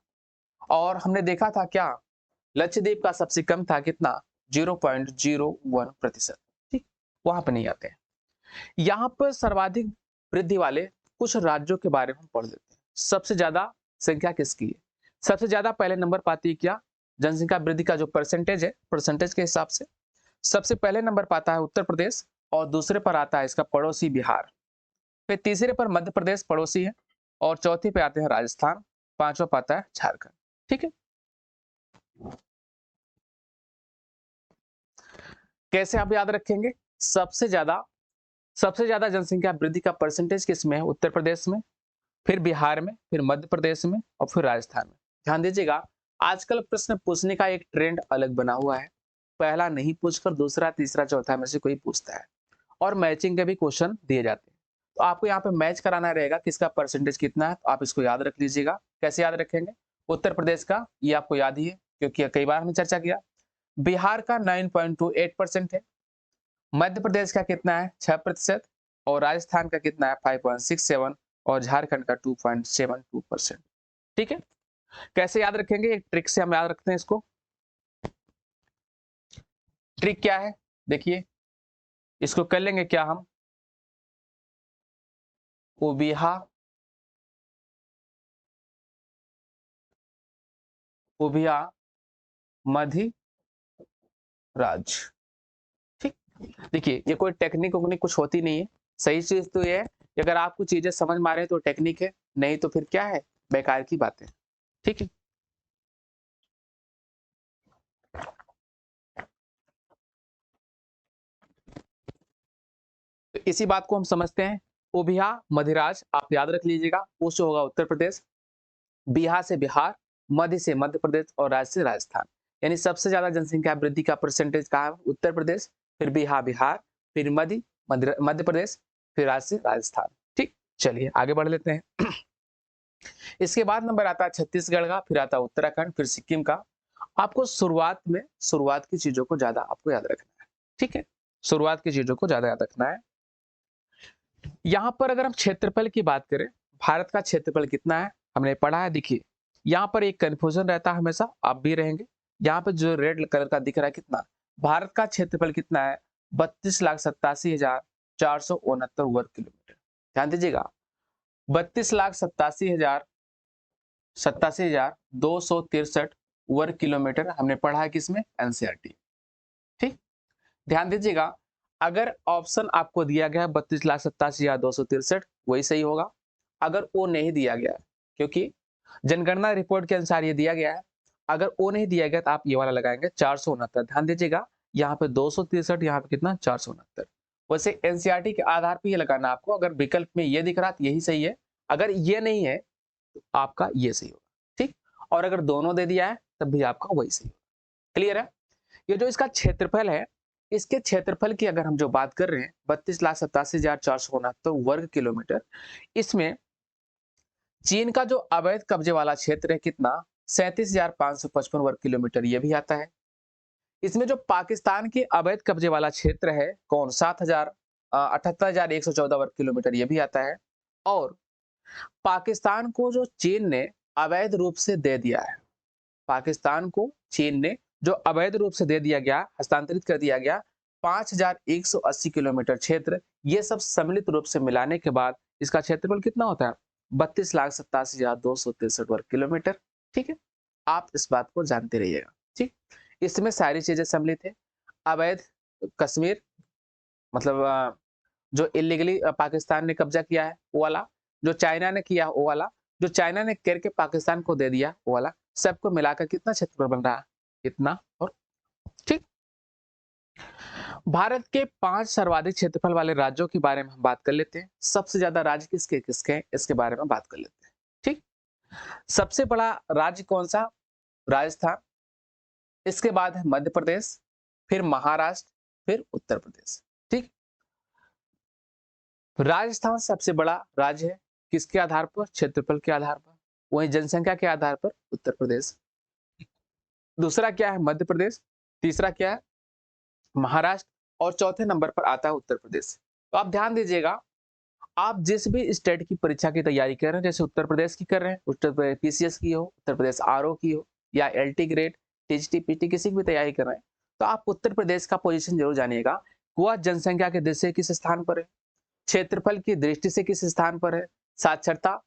और हमने देखा था क्या? लक्षद्वीप का सबसे कम था, कितना? 0.01%। ठीक, वहां पर नहीं आते हैं। यहाँ पर सर्वाधिक वृद्धि वाले कुछ राज्यों के बारे में हम पढ़ लेते हैं। सबसे ज्यादा संख्या किसकी है? सबसे ज्यादा पहले नंबर पाती है क्या? जनसंख्या वृद्धि का जो परसेंटेज है, परसेंटेज के हिसाब से सबसे पहले नंबर पाता है उत्तर प्रदेश और दूसरे पर आता है इसका पड़ोसी बिहार। फिर तीसरे पर मध्य प्रदेश पड़ोसी है और चौथे पे आते हैं राजस्थान, पांचवा पाता है झारखंड। ठीक है, कैसे आप याद रखेंगे? सबसे ज्यादा जनसंख्या वृद्धि का परसेंटेज किस में है? उत्तर प्रदेश में, फिर बिहार में, फिर मध्य प्रदेश में और फिर राजस्थान में। ध्यान दीजिएगा, आजकल प्रश्न पूछने का एक ट्रेंड अलग बना हुआ है। पहला नहीं पूछकर दूसरा, तीसरा, चौथा में से कोई पूछता है और मैचिंग के भी क्वेश्चन दिए जाते हैं। तो आपको यहाँ पे मैच कराना रहेगा किसका परसेंटेज कितना है, तो आप इसको याद रख लीजिएगा। कैसे याद रखेंगे? उत्तर प्रदेश का ये आपको याद ही है क्योंकि कई बार हमने चर्चा किया। बिहार का 9.28% है, मध्य प्रदेश का कितना है? 6% और राजस्थान का कितना है? 5.67 और झारखंड का 2.72%। ठीक है, कैसे याद रखेंगे? एक ट्रिक से हम याद रखते हैं इसको। ट्रिक क्या है? देखिए, इसको कर लेंगे क्या हम? उबिहा उबिया मध्य राज्य। ठीक, देखिए ये कोई टेक्निक वोक्निक कुछ होती नहीं है। सही चीज तो ये है कि अगर आपको चीजें समझ में आ रही है तो टेक्निक है, नहीं तो फिर क्या है? बेकार की बातें। ठीक है, तो इसी बात को हम समझते हैं। उबिया मध्यराज आप याद रख लीजिएगा। उस होगा उत्तर प्रदेश, बिहार से बिहार, मध्य से मध्य प्रदेश और राज्य से राजस्थान। यानी सबसे ज्यादा जनसंख्या वृद्धि का परसेंटेज कहा है? उत्तर प्रदेश, फिर बिहार बिहार, फिर मध्य प्रदेश, फिर राज्य से राजस्थान। ठीक, चलिए आगे बढ़ लेते हैं। इसके बाद नंबर आता है छत्तीसगढ़ का, फिर आता है उत्तराखंड, फिर सिक्किम का आपको शुरुआत की चीजों को ज्यादा आपको याद रखना है, ठीक है, शुरुआत की चीजों को ज्यादा याद रखना है। यहां पर अगर हम क्षेत्रफल की बात करें, भारत का क्षेत्रफल कितना है हमने पढ़ा है। देखिए यहाँ पर एक कंफ्यूजन रहता है हमेशा, आप भी रहेंगे। यहाँ पे जो रेड कलर का दिख रहा है कितना, भारत का क्षेत्रफल कितना है, 32,87,469 वर्ग किलोमीटर। ध्यान दीजिएगा, 32,87,263 वर्ग किलोमीटर हमने पढ़ा है किसमें, एनसीईआरटी। ठीक, ध्यान दीजिएगा, अगर ऑप्शन आपको दिया गया है 32,87,263 वही सही होगा। अगर वो नहीं दिया गया है, क्योंकि जनगणना रिपोर्ट के अनुसार ये दिया गया है, अगर वो नहीं दिया गया तो आप ये वाला लगाएंगे 469। ध्यान दीजिएगा, यहाँ पे 263, यहाँ पे कितना 469। वैसे एनसीईआरटी के आधार पर ये लगाना आपको, अगर विकल्प में ये दिख रहा तो यही सही है, अगर ये नहीं है तो आपका ये सही होगा। ठीक, और अगर दोनों दे दिया है तब भी आपका वही सही होगा। क्लियर है। ये जो इसका क्षेत्रफल है, इसके क्षेत्रफल की अगर हम जो बात कर रहे हैं 32,87,469 वर्ग किलोमीटर, इसमें चीन का जो अवैध कब्जे वाला क्षेत्र है कितना, 37,555 वर्ग किलोमीटर ये भी आता है। इसमें जो पाकिस्तान के अवैध कब्जे वाला क्षेत्र है कौन, 78,114 वर्ग किलोमीटर ये भी आता है। और पाकिस्तान को जो चीन ने अवैध रूप से दे दिया है, पाकिस्तान को चीन ने जो अवैध रूप से दे दिया गया, हस्तांतरित कर दिया गया 5,180 किलोमीटर क्षेत्र, ये सब सम्मिलित रूप से मिलाने के बाद इसका क्षेत्रफल कितना होता है, 32,87,263 वर्ग किलोमीटर। ठीक है, आप इस बात को जानते रहिएगा। ठीक, इसमें सारी चीजें सम्मिलित है। अवैध कश्मीर मतलब जो इलीगली पाकिस्तान ने कब्जा किया है वो वाला, जो चाइना ने किया वो वाला, जो चाइना ने करके पाकिस्तान को दे दिया वो वाला, सबको मिलाकर कितना क्षेत्रफल बन रहा है, इतना। और ठीक, भारत के 5 सर्वाधिक क्षेत्रफल वाले राज्यों के बारे में हम बात कर लेते हैं। सबसे ज्यादा राज्य किसके किसके हैं इसके बारे में बात कर लेते हैं। ठीक, सबसे बड़ा राज्य कौन सा, राजस्थान, इसके बाद है मध्य प्रदेश, फिर महाराष्ट्र, फिर उत्तर प्रदेश। ठीक, राजस्थान सबसे बड़ा राज्य है, किसके आधार पर, क्षेत्रफल के आधार पर, वहीं जनसंख्या के आधार पर उत्तर प्रदेश। दूसरा क्या है, मध्य प्रदेश। तीसरा क्या है, महाराष्ट्र। और चौथे नंबर पर आता है उत्तर प्रदेश। तो आप ध्यान दीजिएगा, आप जिस भी स्टेट की परीक्षा की तैयारी कर रहे हैं, जैसे उत्तर प्रदेश की कर रहे हैं, उत्तर प्रदेश पीसीएस की हो, उत्तर प्रदेश आरओ की हो, या एलटी ग्रेड, टीजीटी पीटी किसी की भी तैयारी कर रहे हैं, तो आप उत्तर प्रदेश का पोजीशन जरूर जानिएगा। वह जनसंख्या के दृष्टि से किस स्थान पर है, क्षेत्रफल की दृष्टि से किस स्थान पर है, साक्षरता,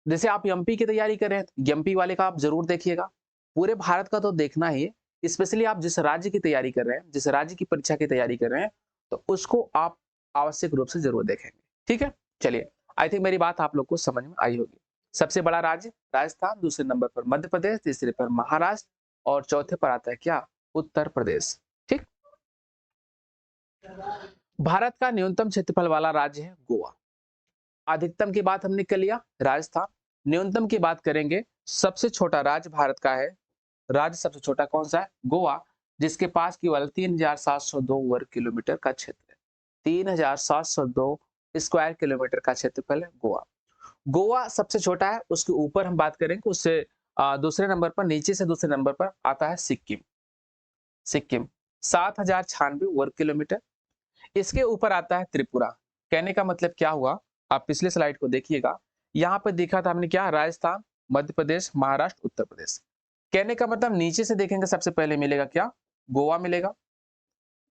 जैसे आप एमपी की तैयारी कर रहे हैं तो एमपी वाले का आप जरूर देखिएगा। पूरे भारत का तो देखना ही है, स्पेशली आप जिस राज्य की तैयारी कर रहे हैं, जिस राज्य की परीक्षा की तैयारी कर रहे हैं, तो उसको आप आवश्यक रूप से जरूर देखेंगे। ठीक है, चलिए, आई थिंक मेरी बात आप लोग को समझ में आई होगी। सबसे बड़ा राज्य राजस्थान, दूसरे नंबर पर मध्य प्रदेश, तीसरे पर महाराष्ट्र, और चौथे पर आता है क्या, उत्तर प्रदेश। ठीक, भारत का न्यूनतम क्षेत्रफल वाला राज्य है गोवा। अधिकतम की बात हमने कर लिया राजस्थान, न्यूनतम की बात करेंगे, सबसे छोटा राज्य भारत का है, राज्य सबसे छोटा कौन सा है, गोवा, जिसके पास केवल 3,702 वर्ग किलोमीटर का क्षेत्र है। 3,702 स्क्वायर किलोमीटर का क्षेत्रफल है गोवा। गोवा सबसे छोटा है, उसके ऊपर हम बात करेंगे, उससे दूसरे नंबर पर, नीचे से दूसरे नंबर पर आता है सिक्किम। सिक्किम 7,096 वर्ग किलोमीटर। इसके ऊपर आता है त्रिपुरा। कहने का मतलब क्या हुआ, आप पिछले स्लाइड को देखिएगा, यहाँ पे देखा था हमने क्या, राजस्थान, मध्य प्रदेश, महाराष्ट्र, उत्तर प्रदेश। कहने का मतलब नीचे से देखेंगे सबसे पहले मिलेगा क्या, गोवा मिलेगा,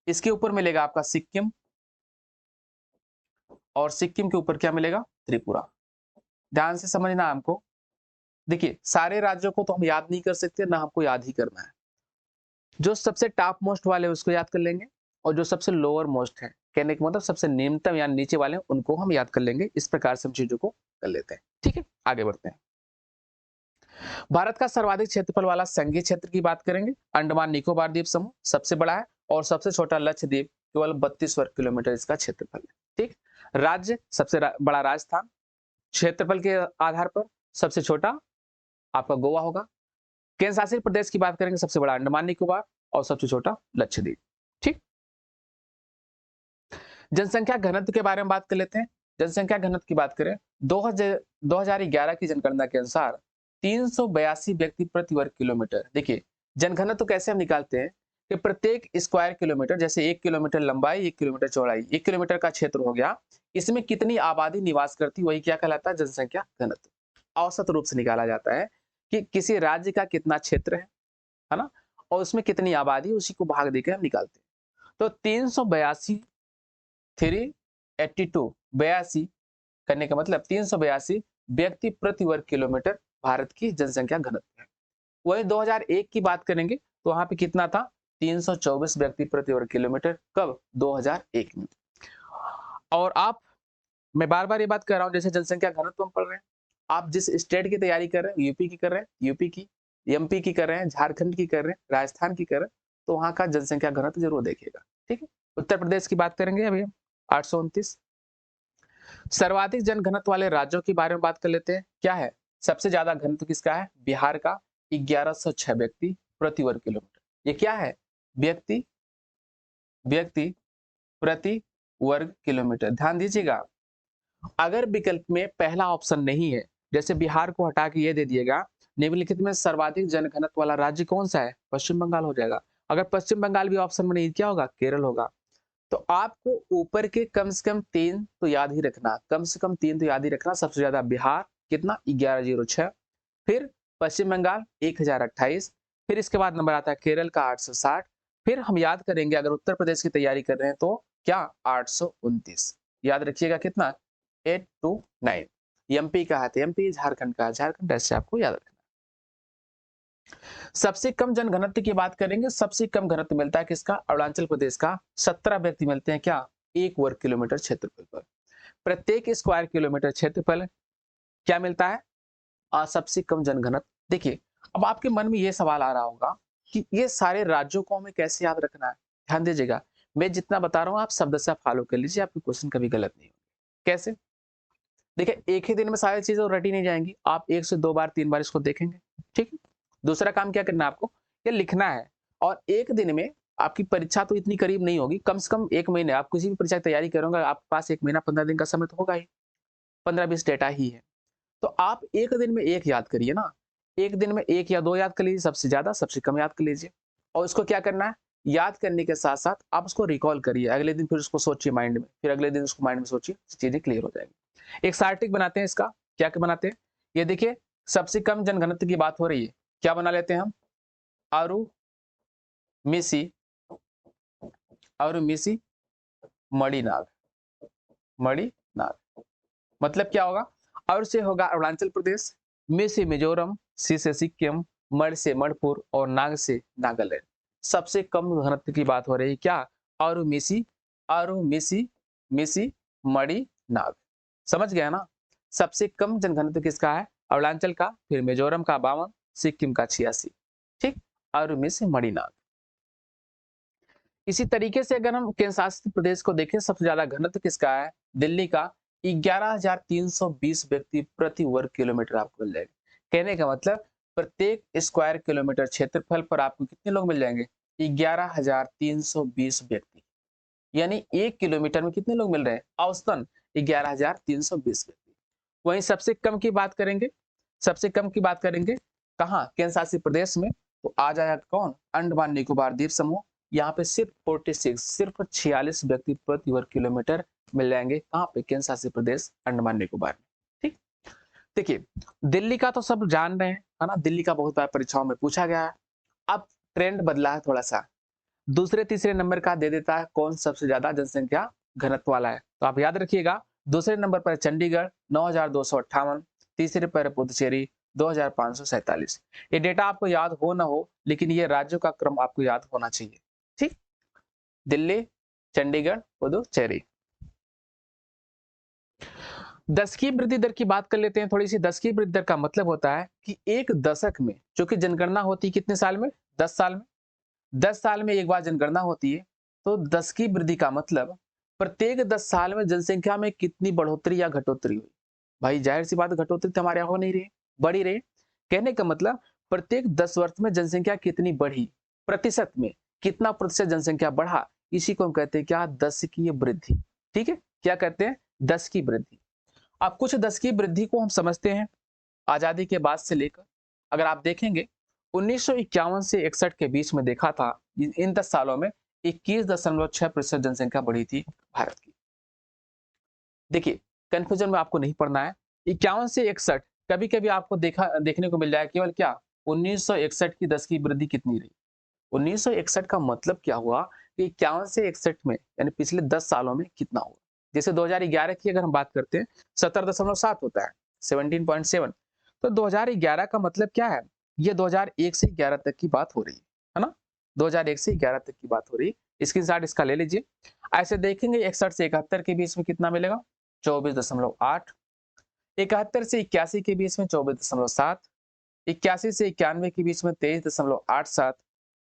इसके ऊपर मिलेगा आपका सिक्किम, और सिक्किम के ऊपर क्या मिलेगा, त्रिपुरा। ध्यान से समझना हमको। देखिए सारे राज्यों को तो हम याद नहीं कर सकते, ना हमको याद ही करना है। जो सबसे टॉप मोस्ट वाले उसको याद कर लेंगे, और जो सबसे लोअर मोस्ट है, कहने का मतलब सबसे निम्नतम या नीचे वाले उनको हम याद कर लेंगे। इस प्रकार से हम चीजों को कर लेते हैं। ठीक है, आगे बढ़ते हैं। भारत का सर्वाधिक क्षेत्रफल वाला संघीय क्षेत्र की बात करेंगे, अंडमान निकोबार द्वीप समूह सबसे बड़ा है, और सबसे छोटा लक्षद्वीप, केवल 32 वर्ग किलोमीटर इसका क्षेत्रफल है। ठीक, राज्य सबसे बड़ा राजस्थान, क्षेत्रफल के आधार पर सबसे छोटा आपका गोवा होगा। केंद्र शासित प्रदेश की बात करेंगे, सबसे बड़ा अंडमान निकोबार, और सबसे छोटा लक्षद्वीप। ठीक, जनसंख्या घनत्व के बारे में बात कर लेते हैं। जनसंख्या घनत्व की बात करें, 2011 की जनगणना के अनुसार 382 व्यक्ति प्रति वर्ग किलोमीटर। देखिए जनघनत्व तो कैसे हम निकालते हैं कि प्रत्येक स्क्वायर किलोमीटर, जैसे 1 किलोमीटर लंबाई, 1 किलोमीटर चौड़ाई, 1 किलोमीटर का क्षेत्र हो गया, इसमें कितनी आबादी निवास करती, वही क्या कहलाता है, जनसंख्या घनत्व। औसत रूप से निकाला जाता है कि किसी राज्य का कितना क्षेत्र है ना, और उसमें कितनी आबादी, उसी को भाग देकर हम निकालते हैं। तो 382 382 82 करने का मतलब 382 व्यक्ति प्रति वर्ग किलोमीटर भारत की जनसंख्या घनत्व है। वही 2001 की बात करेंगे तो वहां पे कितना था, 324 व्यक्ति प्रति वर्ग किलोमीटर, कब, 2001 में। और आप, मैं बार बार ये बात कर रहा हूं, जैसे जनसंख्या घनत्व हम पढ़ रहे हैं, आप जिस स्टेट की तैयारी कर रहे हैं, यूपी की कर रहे हैं, यूपी की, एमपी की कर रहे हैं, झारखंड की कर रहे हैं, राजस्थान की कर रहे हैं, तो वहां का जनसंख्या घनत्व जरूर देखिएगा। ठीक है, उत्तर प्रदेश की बात करेंगे अभी हम, 829। सर्वाधिक जनघनत्व वाले राज्यों के बारे में बात कर लेते हैं। क्या है, सबसे ज्यादा घनत्व किसका है, बिहार का, 1106 व्यक्ति प्रति वर्ग किलोमीटर। ये क्या है, व्यक्ति व्यक्ति प्रति वर्ग किलोमीटर। ध्यान दीजिएगा, अगर विकल्प में पहला ऑप्शन नहीं है, जैसे बिहार को हटा के ये दे दिएगा, निम्नलिखित में सर्वाधिक जनघनत्व वाला राज्य कौन सा है, पश्चिम बंगाल हो जाएगा। अगर पश्चिम बंगाल भी ऑप्शन में नहीं, क्या होगा, केरल होगा। तो आपको ऊपर के कम से कम 3 तो याद ही रखना, कम से कम 3 तो याद ही रखना। सबसे ज्यादा बिहार कितना, 1106, फिर पश्चिम बंगाल 1028, फिर इसके बाद नंबर आता है केरल का 860, फिर हम याद करेंगे अगर उत्तर प्रदेश की तैयारी कर रहे हैं तो क्या, 829। याद रखिएगा कितना, 829। एमपी का है तो एमपी, झारखंड का झारखंड, ऐसे आपको याद रखना। सबसे कम जनघनत्व की बात करेंगे, सबसे कम घनत्व मिलता है किसका, अरुणाचल प्रदेश का, 17 व्यक्ति मिलते हैं, क्या, 1 वर्ग किलोमीटर क्षेत्रफल पर। प्रत्येक स्क्वायर किलोमीटर क्षेत्रफल क्या मिलता है, सबसे कम जनघनत्व। देखिए, अब आपके मन में यह सवाल आ रहा होगा कि ये सारे राज्यों को हमें कैसे याद रखना है। ध्यान दीजिएगा, मैं जितना बता रहा हूं आप शब्द से फॉलो कर लीजिए, आपके क्वेश्चन कभी गलत नहीं होंगे। कैसे, देखिए, एक ही दिन में सारी चीजें रटी नहीं जाएंगी, आप 1 से 2 बार 3 बार इसको देखेंगे। ठीक है, दूसरा काम क्या करना है आपको, ये लिखना है। और एक दिन में आपकी परीक्षा तो इतनी करीब नहीं होगी, कम से कम 1 महीने, आप किसी भी परीक्षा की तैयारी करोगे, आपके पास 1 महीना 15 दिन का समय तो होगा ही, 15-20 डेटा ही है। तो आप एक दिन में एक याद करिए ना, एक दिन में 1 या 2 याद कर लीजिए, सबसे ज्यादा, सबसे कम याद कर लीजिए। और उसको क्या करना है, याद करने के साथ साथ आप उसको रिकॉल करिए, अगले दिन फिर उसको सोचिए माइंड में, फिर अगले दिन उसको माइंड में सोचिए, चीजें क्लियर हो जाएंगी। एक सार्टिक बनाते हैं इसका, क्या क्या बनाते हैं, ये देखिए, सबसे कम जनघनत्व की बात हो रही है, क्या बना लेते हैं हम, आरू मिसी, आरू मिसी मणिनाग, मणिनाग मतलब क्या होगा, और से होगा अरुणाचल प्रदेश, मे से मिजोरम, सी से सिक्किम, मण से मणिपुर और नाग से नागालैंड। सबसे कम घनत्व की बात हो रही है, क्या, आरू मिसी, आरू मिसी, मिसी मणि नाग। समझ गया ना, सबसे कम जनघनत्व किसका है, अरुणाचल का, फिर मिजोरम का 52, सिक्किम का 86। ठीक, आरू मिसी मणि नाग। इसी तरीके से अगर हम केंद्र शासित प्रदेश को देखें, सबसे ज्यादा घनत्व किसका है, दिल्ली का, 11,320 व्यक्ति प्रति वर्ग किलोमीटर आपको मिल जाएगा। कहने का मतलब प्रत्येक स्क्वायर किलोमीटर क्षेत्रफल पर आपको कितने लोग मिल जाएंगे, 11,320 व्यक्ति। यानी 1 किलोमीटर में कितने लोग मिल रहे हैं, औसतन 11,320 व्यक्ति। वहीं सबसे कम की बात करेंगे, सबसे कम की बात करेंगे कहाँ, केंद्र शासित प्रदेश में, तो आ जाएगा कौन, अंडमान निकोबार द्वीप समूह। यहाँ पे सिर्फ 46, सिर्फ 46 व्यक्ति प्रति वर्ग किलोमीटर मिल जाएंगे, कहाँ पे, केंद्र शासित प्रदेश अंडमान निकोबार में। ठीक, देखिए, दिल्ली का तो सब जान रहे हैं, है ना, दिल्ली का बहुत बार परीक्षाओं में पूछा गया है। अब ट्रेंड बदला है थोड़ा सा, दूसरे तीसरे नंबर का दे देता है कौन सबसे ज्यादा जनसंख्या घनत्व वाला है। तो आप याद रखिएगा, दूसरे नंबर पर चंडीगढ़ 9,258, तीसरे पर पुदुचेरी 2,547। ये डेटा आपको याद हो ना हो, लेकिन ये राज्यों का क्रम आपको याद होना चाहिए। ठीक, दिल्ली, चंडीगढ़, पुदुचेरी। 10 की वृद्धि दर की बात कर लेते हैं थोड़ी सी। 10 की वृद्धि दर का मतलब होता है कि एक दशक में, जो कि जनगणना होती है कितने साल में, 10 साल में, 10 साल में एक बार जनगणना होती है। तो 10 की वृद्धि का मतलब प्रत्येक 10 साल में जनसंख्या में कितनी बढ़ोतरी या घटोतरी हुई। भाई जाहिर सी बात, घटोतरी तो हमारे यहाँ हो नहीं रही, बढ़ ही रही। कहने का मतलब प्रत्येक 10 वर्ष में जनसंख्या कितनी बढ़ी, प्रतिशत में कितना प्रतिशत जनसंख्या बढ़ा, इसी को हम कहते हैं क्या, 10 की वृद्धि। ठीक है, क्या कहते हैं, 10 की वृद्धि। अब कुछ 10 की वृद्धि को हम समझते हैं आजादी के बाद से लेकर, अगर आप देखेंगे 1951 से 61 के बीच में देखा था, इन 10 सालों में 21.6% जनसंख्या बढ़ी थी भारत की। देखिए, कंफ्यूजन में आपको नहीं पड़ना है। 51 से 61 कभी-कभी आपको देखने को मिल जाएगा केवल क्या 1961 की 10 की वृद्धि कितनी रही। 1961 का मतलब क्या हुआ कि 51 से 61 में यानी पिछले 10 सालों में कितना हुआ। जैसे 2011 की अगर हम बात करते हैं 17.7 होता है, 17.7। तो 2011 का मतलब क्या है, ये 2001 से 11 तक की बात हो रही है ना। 2001 से 11 तक की बात हो रही है, स्क्रीनशॉट इसका ले लीजिए। ऐसे देखेंगे 61 से 71 के बीच में कितना मिलेगा, 24.8। 71 से 81 के बीच में 24.7, 81 से 91 के बीच में 23.87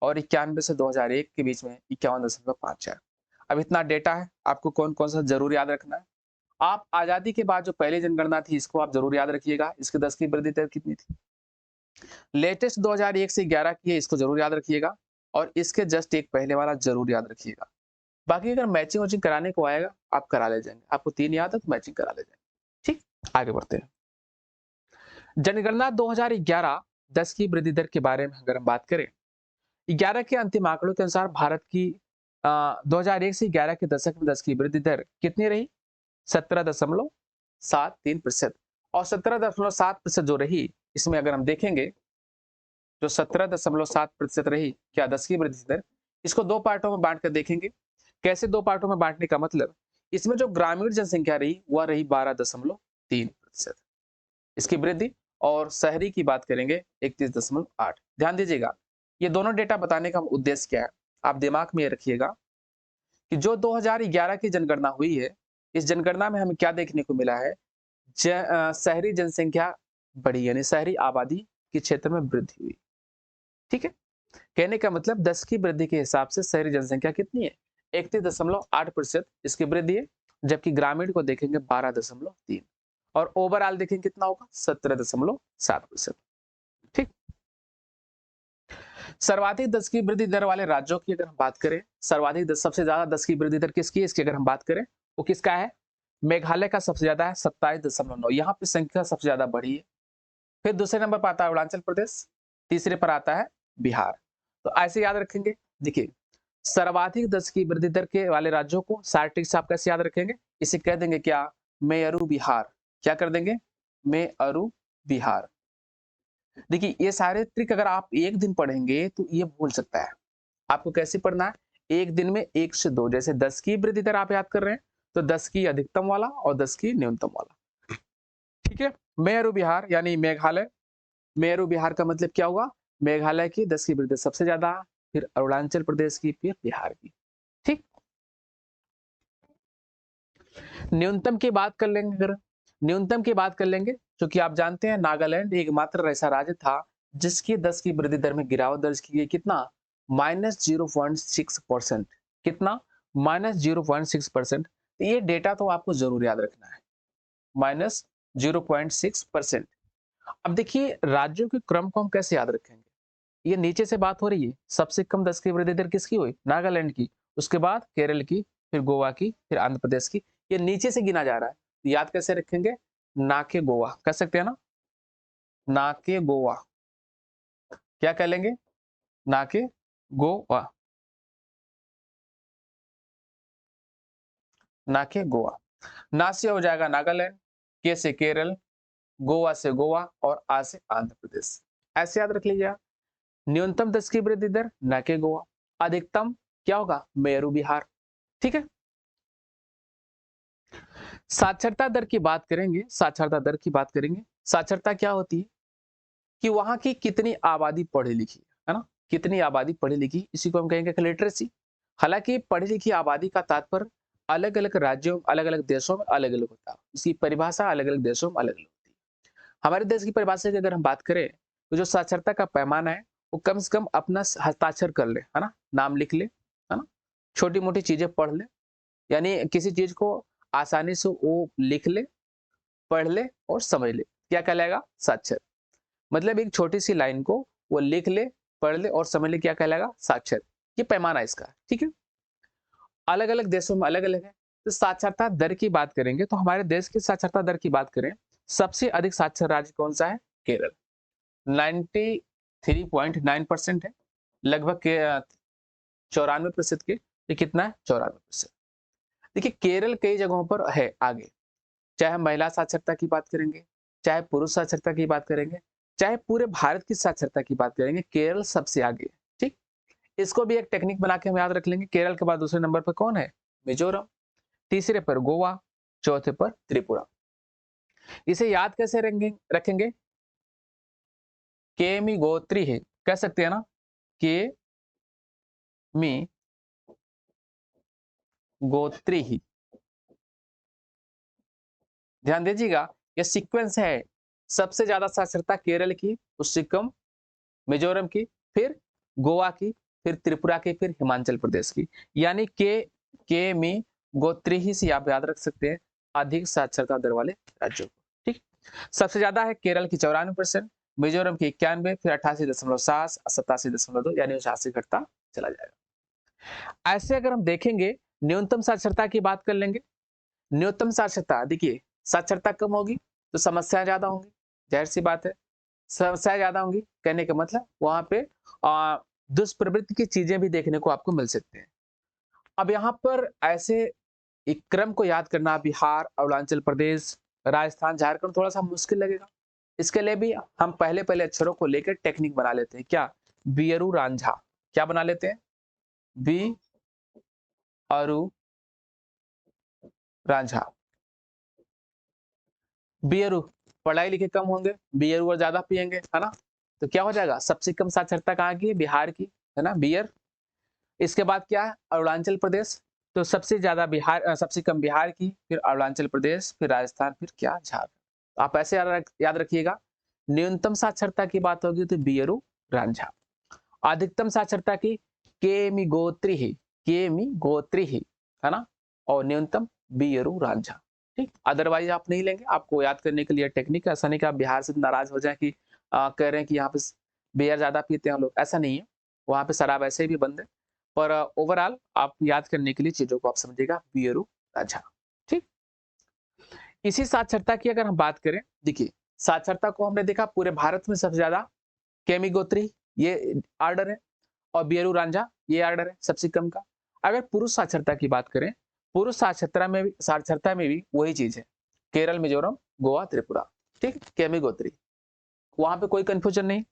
और 91 से 2001 के बीच में 51.54। अब इतना डेटा है, आपको कौन कौन सा जरूर याद रखना है। आप आजादी के बाद जो पहली जनगणना थी इसको आप जरूर याद रखिएगा, इसके 10 की वृद्धि दर कितनी थी। लेटेस्ट 2001 से 11 की है, इसको जरूर याद रखिएगा और इसके जस्ट एक पहले वाला जरूर याद रखिएगा। बाकी अगर मैचिंग वैचिंग कराने को आएगा आप करा ले जाएंगे, आपको 3 याद है तो मैचिंग करा ले जाएंगे। ठीक, आगे बढ़ते हैं। जनगणना 2011 10 की वृद्धि दर के बारे में अगर हम बात करें, 11 के अंतिम आंकड़ों के अनुसार भारत की 2001 से 11 के दशक में 10 की वृद्धि दर कितनी रही, 17.73%। और 17.7% जो रही, इसमें अगर हम देखेंगे जो 17.7% रही क्या 10 की वृद्धि दर, इसको दो पार्टों में बांट कर देखेंगे। कैसे दो पार्टों में बांटने का मतलब, इसमें जो ग्रामीण जनसंख्या रही वह रही 12.3% इसकी वृद्धि, और शहरी की बात करेंगे 31.8। ध्यान दीजिएगा, ये दोनों डेटा बताने का उद्देश्य क्या है, आप दिमाग में ये रखिएगा कि जो 2011 की जनगणना हुई है, इस जनगणना में हमें क्या देखने को मिला है, शहरी जनसंख्या बढ़ी, यानी शहरी आबादी के क्षेत्र में वृद्धि हुई। ठीक है, कहने का मतलब 10 की वृद्धि के हिसाब से शहरी जनसंख्या कितनी है, 31.8% इसकी वृद्धि है, जबकि ग्रामीण को देखेंगे 12.3 और ओवरऑल देखेंगे कितना होगा 17.7%। ठीक, सर्वाधिक 10 की वृद्धि दर वाले राज्यों की अगर हम बात करें, सर्वाधिक 10 सबसे ज्यादा 10 की वृद्धि दर किसकी है, इसकी अगर हम बात करें वो किसका है, मेघालय का सबसे ज्यादा है 27.9, यहाँ पे संख्या सबसे ज्यादा बढ़ी है। फिर दूसरे नंबर पर आता है अरुणाचल प्रदेश, तीसरे पर आता है बिहार। तो ऐसे याद रखेंगे, देखिए सर्वाधिक 10 की वृद्धि दर के वाले राज्यों को सारे ट्रिक्स आप कैसे याद रखेंगे, इसे कह देंगे क्या, मेयरू बिहार। क्या कर देंगे, मेयरू बिहार। देखिए ये सारे ट्रिक अगर आप एक दिन पढ़ेंगे तो ये भूल सकता है। आपको कैसे पढ़ना है, एक दिन में 1 से 2, जैसे 10 की वृद्धि दर आप याद कर रहे हैं तो 10 की अधिकतम वाला और 10 की न्यूनतम वाला। ठीक है, मेयरू बिहार यानी मेघालय, मेयरू बिहार का मतलब क्या हुआ, मेघालय की 10 की वृद्धि सबसे ज्यादा, फिर अरुणाचल प्रदेश की, फिर बिहार की। ठीक, न्यूनतम की बात कर लेंगे, अगर न्यूनतम की बात कर लेंगे, क्योंकि आप जानते हैं नागालैंड एकमात्र ऐसा राज्य था जिसकी 10 की वृद्धि दर में गिरावट दर्ज की गई, कितना, -0.6%। कितना, -0.6%। ये डेटा तो आपको जरूर याद रखना है, -0.6%। अब देखिए राज्यों के क्रम को हम कैसे याद रखेंगे, ये नीचे से बात हो रही है, सबसे कम 10 की वृद्धि दर किसकी हुई, नागालैंड की, उसके बाद केरल की, फिर गोवा की, फिर आंध्र प्रदेश की, ये नीचे से गिना जा रहा है। तो याद कैसे रखेंगे, ना के गोवा कह सकते हैं ना, ना के गोवा, क्या कह लेंगे, ना के गोवा, ना के गोवा। ना से हो जाएगा नागालैंड, के से केरल, गोवा से गोवा और आ से आंध्र प्रदेश। ऐसे याद रख लीजिए। न्यूनतम 10 की वृद्धि दर ना के गोवा, अधिकतम क्या होगा, मेरू बिहार। ठीक है, साक्षरता दर की बात करेंगे, साक्षरता दर की बात करेंगे। साक्षरता क्या होती है कि वहां की कितनी आबादी पढ़ी लिखी है ना, कितनी आबादी पढ़ी लिखी, इसी को हम कहेंगे लिटरेसी। हालांकि पढ़ी लिखी आबादी का तात्पर्य अलग अलग राज्यों, अलग अलग देशों में अलग अलग होता है, इसकी परिभाषा अलग अलग देशों में अलग अलग होती है। हमारे देश की परिभाषा की अगर हम बात करें तो जो साक्षरता का पैमाना है वो कम से कम अपना हस्ताक्षर कर ले, है ना, नाम लिख ले, है ना, छोटी मोटी चीजें पढ़ ले, यानी किसी चीज को आसानी से वो लिख ले, पढ़ ले और समझ ले, क्या कहलाएगा, साक्षर। मतलब एक छोटी सी लाइन को वो लिख ले, पढ़ ले और समझ ले, क्या कहलाएगा, साक्षर। ये पैमाना इसका। ठीक है, अलग अलग देशों में अलग अलग है। तो साक्षरता दर की बात करेंगे तो हमारे देश की साक्षरता दर की बात करें, सबसे अधिक साक्षर राज्य कौन सा है, केरल, 3.9% है, लगभग 94% के, ये कितना है 94%। देखिए केरल कई जगहों पर है आगे, चाहे हम महिला साक्षरता की बात करेंगे, चाहे पुरुष साक्षरता की बात करेंगे, चाहे पूरे भारत की साक्षरता की बात करेंगे, केरल सबसे आगे है। ठीक, इसको भी एक टेक्निक बना के हम याद रख लेंगे। केरल के बाद दूसरे नंबर पर कौन है? मिजोरम, तीसरे पर गोवा, चौथे पर त्रिपुरा। इसे याद कैसे रखेंगे? केमी गोत्री है, कह सकते हैं ना, के मी गोत्री ही। ध्यान दीजिएगा, ये सीक्वेंस है, सबसे ज्यादा साक्षरता केरल की, उससे कम मिजोरम की, फिर गोवा की, फिर त्रिपुरा की, फिर हिमाचल प्रदेश की। यानी के मी गोत्री ही से आप याद रख सकते हैं अधिक साक्षरता दर वाले राज्यों को। ठीक, सबसे ज्यादा है केरल की 94%, मिजोरम की 91, फिर 88.7, 87.2, यानी 89 घटता चला जाएगा। ऐसे अगर हम देखेंगे, न्यूनतम साक्षरता की बात कर लेंगे। न्यूनतम साक्षरता, देखिए साक्षरता कम होगी तो समस्याएं ज्यादा होंगी, जाहिर सी बात है। समस्याएं ज्यादा होंगी कहने का मतलब वहां पे दुष्प्रवृत्ति की चीजें भी देखने को आपको मिल सकते हैं। अब यहाँ पर ऐसे एक क्रम को याद करना, बिहार, अरुणाचल प्रदेश, राजस्थान, झारखंड थोड़ा सा मुश्किल लगेगा। इसके लिए भी हम पहले पहले अक्षरों को लेकर टेक्निक बना लेते हैं। क्या? बियरू रांझा। क्या बना लेते हैं? बी अरु रांझा। बियरू, पढ़ाई लिखे कम होंगे, बियर और ज्यादा पियेंगे, है ना, तो क्या हो जाएगा? सबसे कम साक्षरता कहाँ की है? बिहार की, है ना, बियर। इसके बाद क्या है? अरुणाचल प्रदेश, तो सबसे ज्यादा बिहार, सबसे कम बिहार की, फिर अरुणाचल प्रदेश, फिर राजस्थान, फिर क्या? झारखंड। आप ऐसे याद रखिएगा, न्यूनतम साक्षरता की बात होगी तो बियरू रांझा। अधिकतम साक्षरता की केमी गोत्री ही, केमी गोत्री ही, है ना, और न्यूनतम बियरू रांझा। ठीक, अदरवाइज आप नहीं लेंगे। आपको याद करने के लिए टेक्निक, ऐसा नहीं कि आप बिहार से नाराज हो जाए कि कह रहे हैं कि यहाँ पे बियर ज्यादा पीते हैं लोग, ऐसा नहीं है। वहां पे शराब ऐसे भी बंद है, पर ओवरऑल आप याद करने के लिए चीजों को आप समझिएगा, बियरू रांझा। ठीक, इसी साक्षरता की अगर हम बात करें, देखिए साक्षरता को हमने देखा पूरे भारत में सबसे ज्यादा केमी गोत्री, ये आर्डर है, और बियरू रांझा ये आर्डर है सबसे कम का। अगर पुरुष साक्षरता की बात करें, पुरुष साक्षरता में भी वही चीज है, केरल, मिजोरम, गोवा, त्रिपुरा। ठीक, केमी गोत्री, वहां पे कोई कंफ्यूजन नहीं।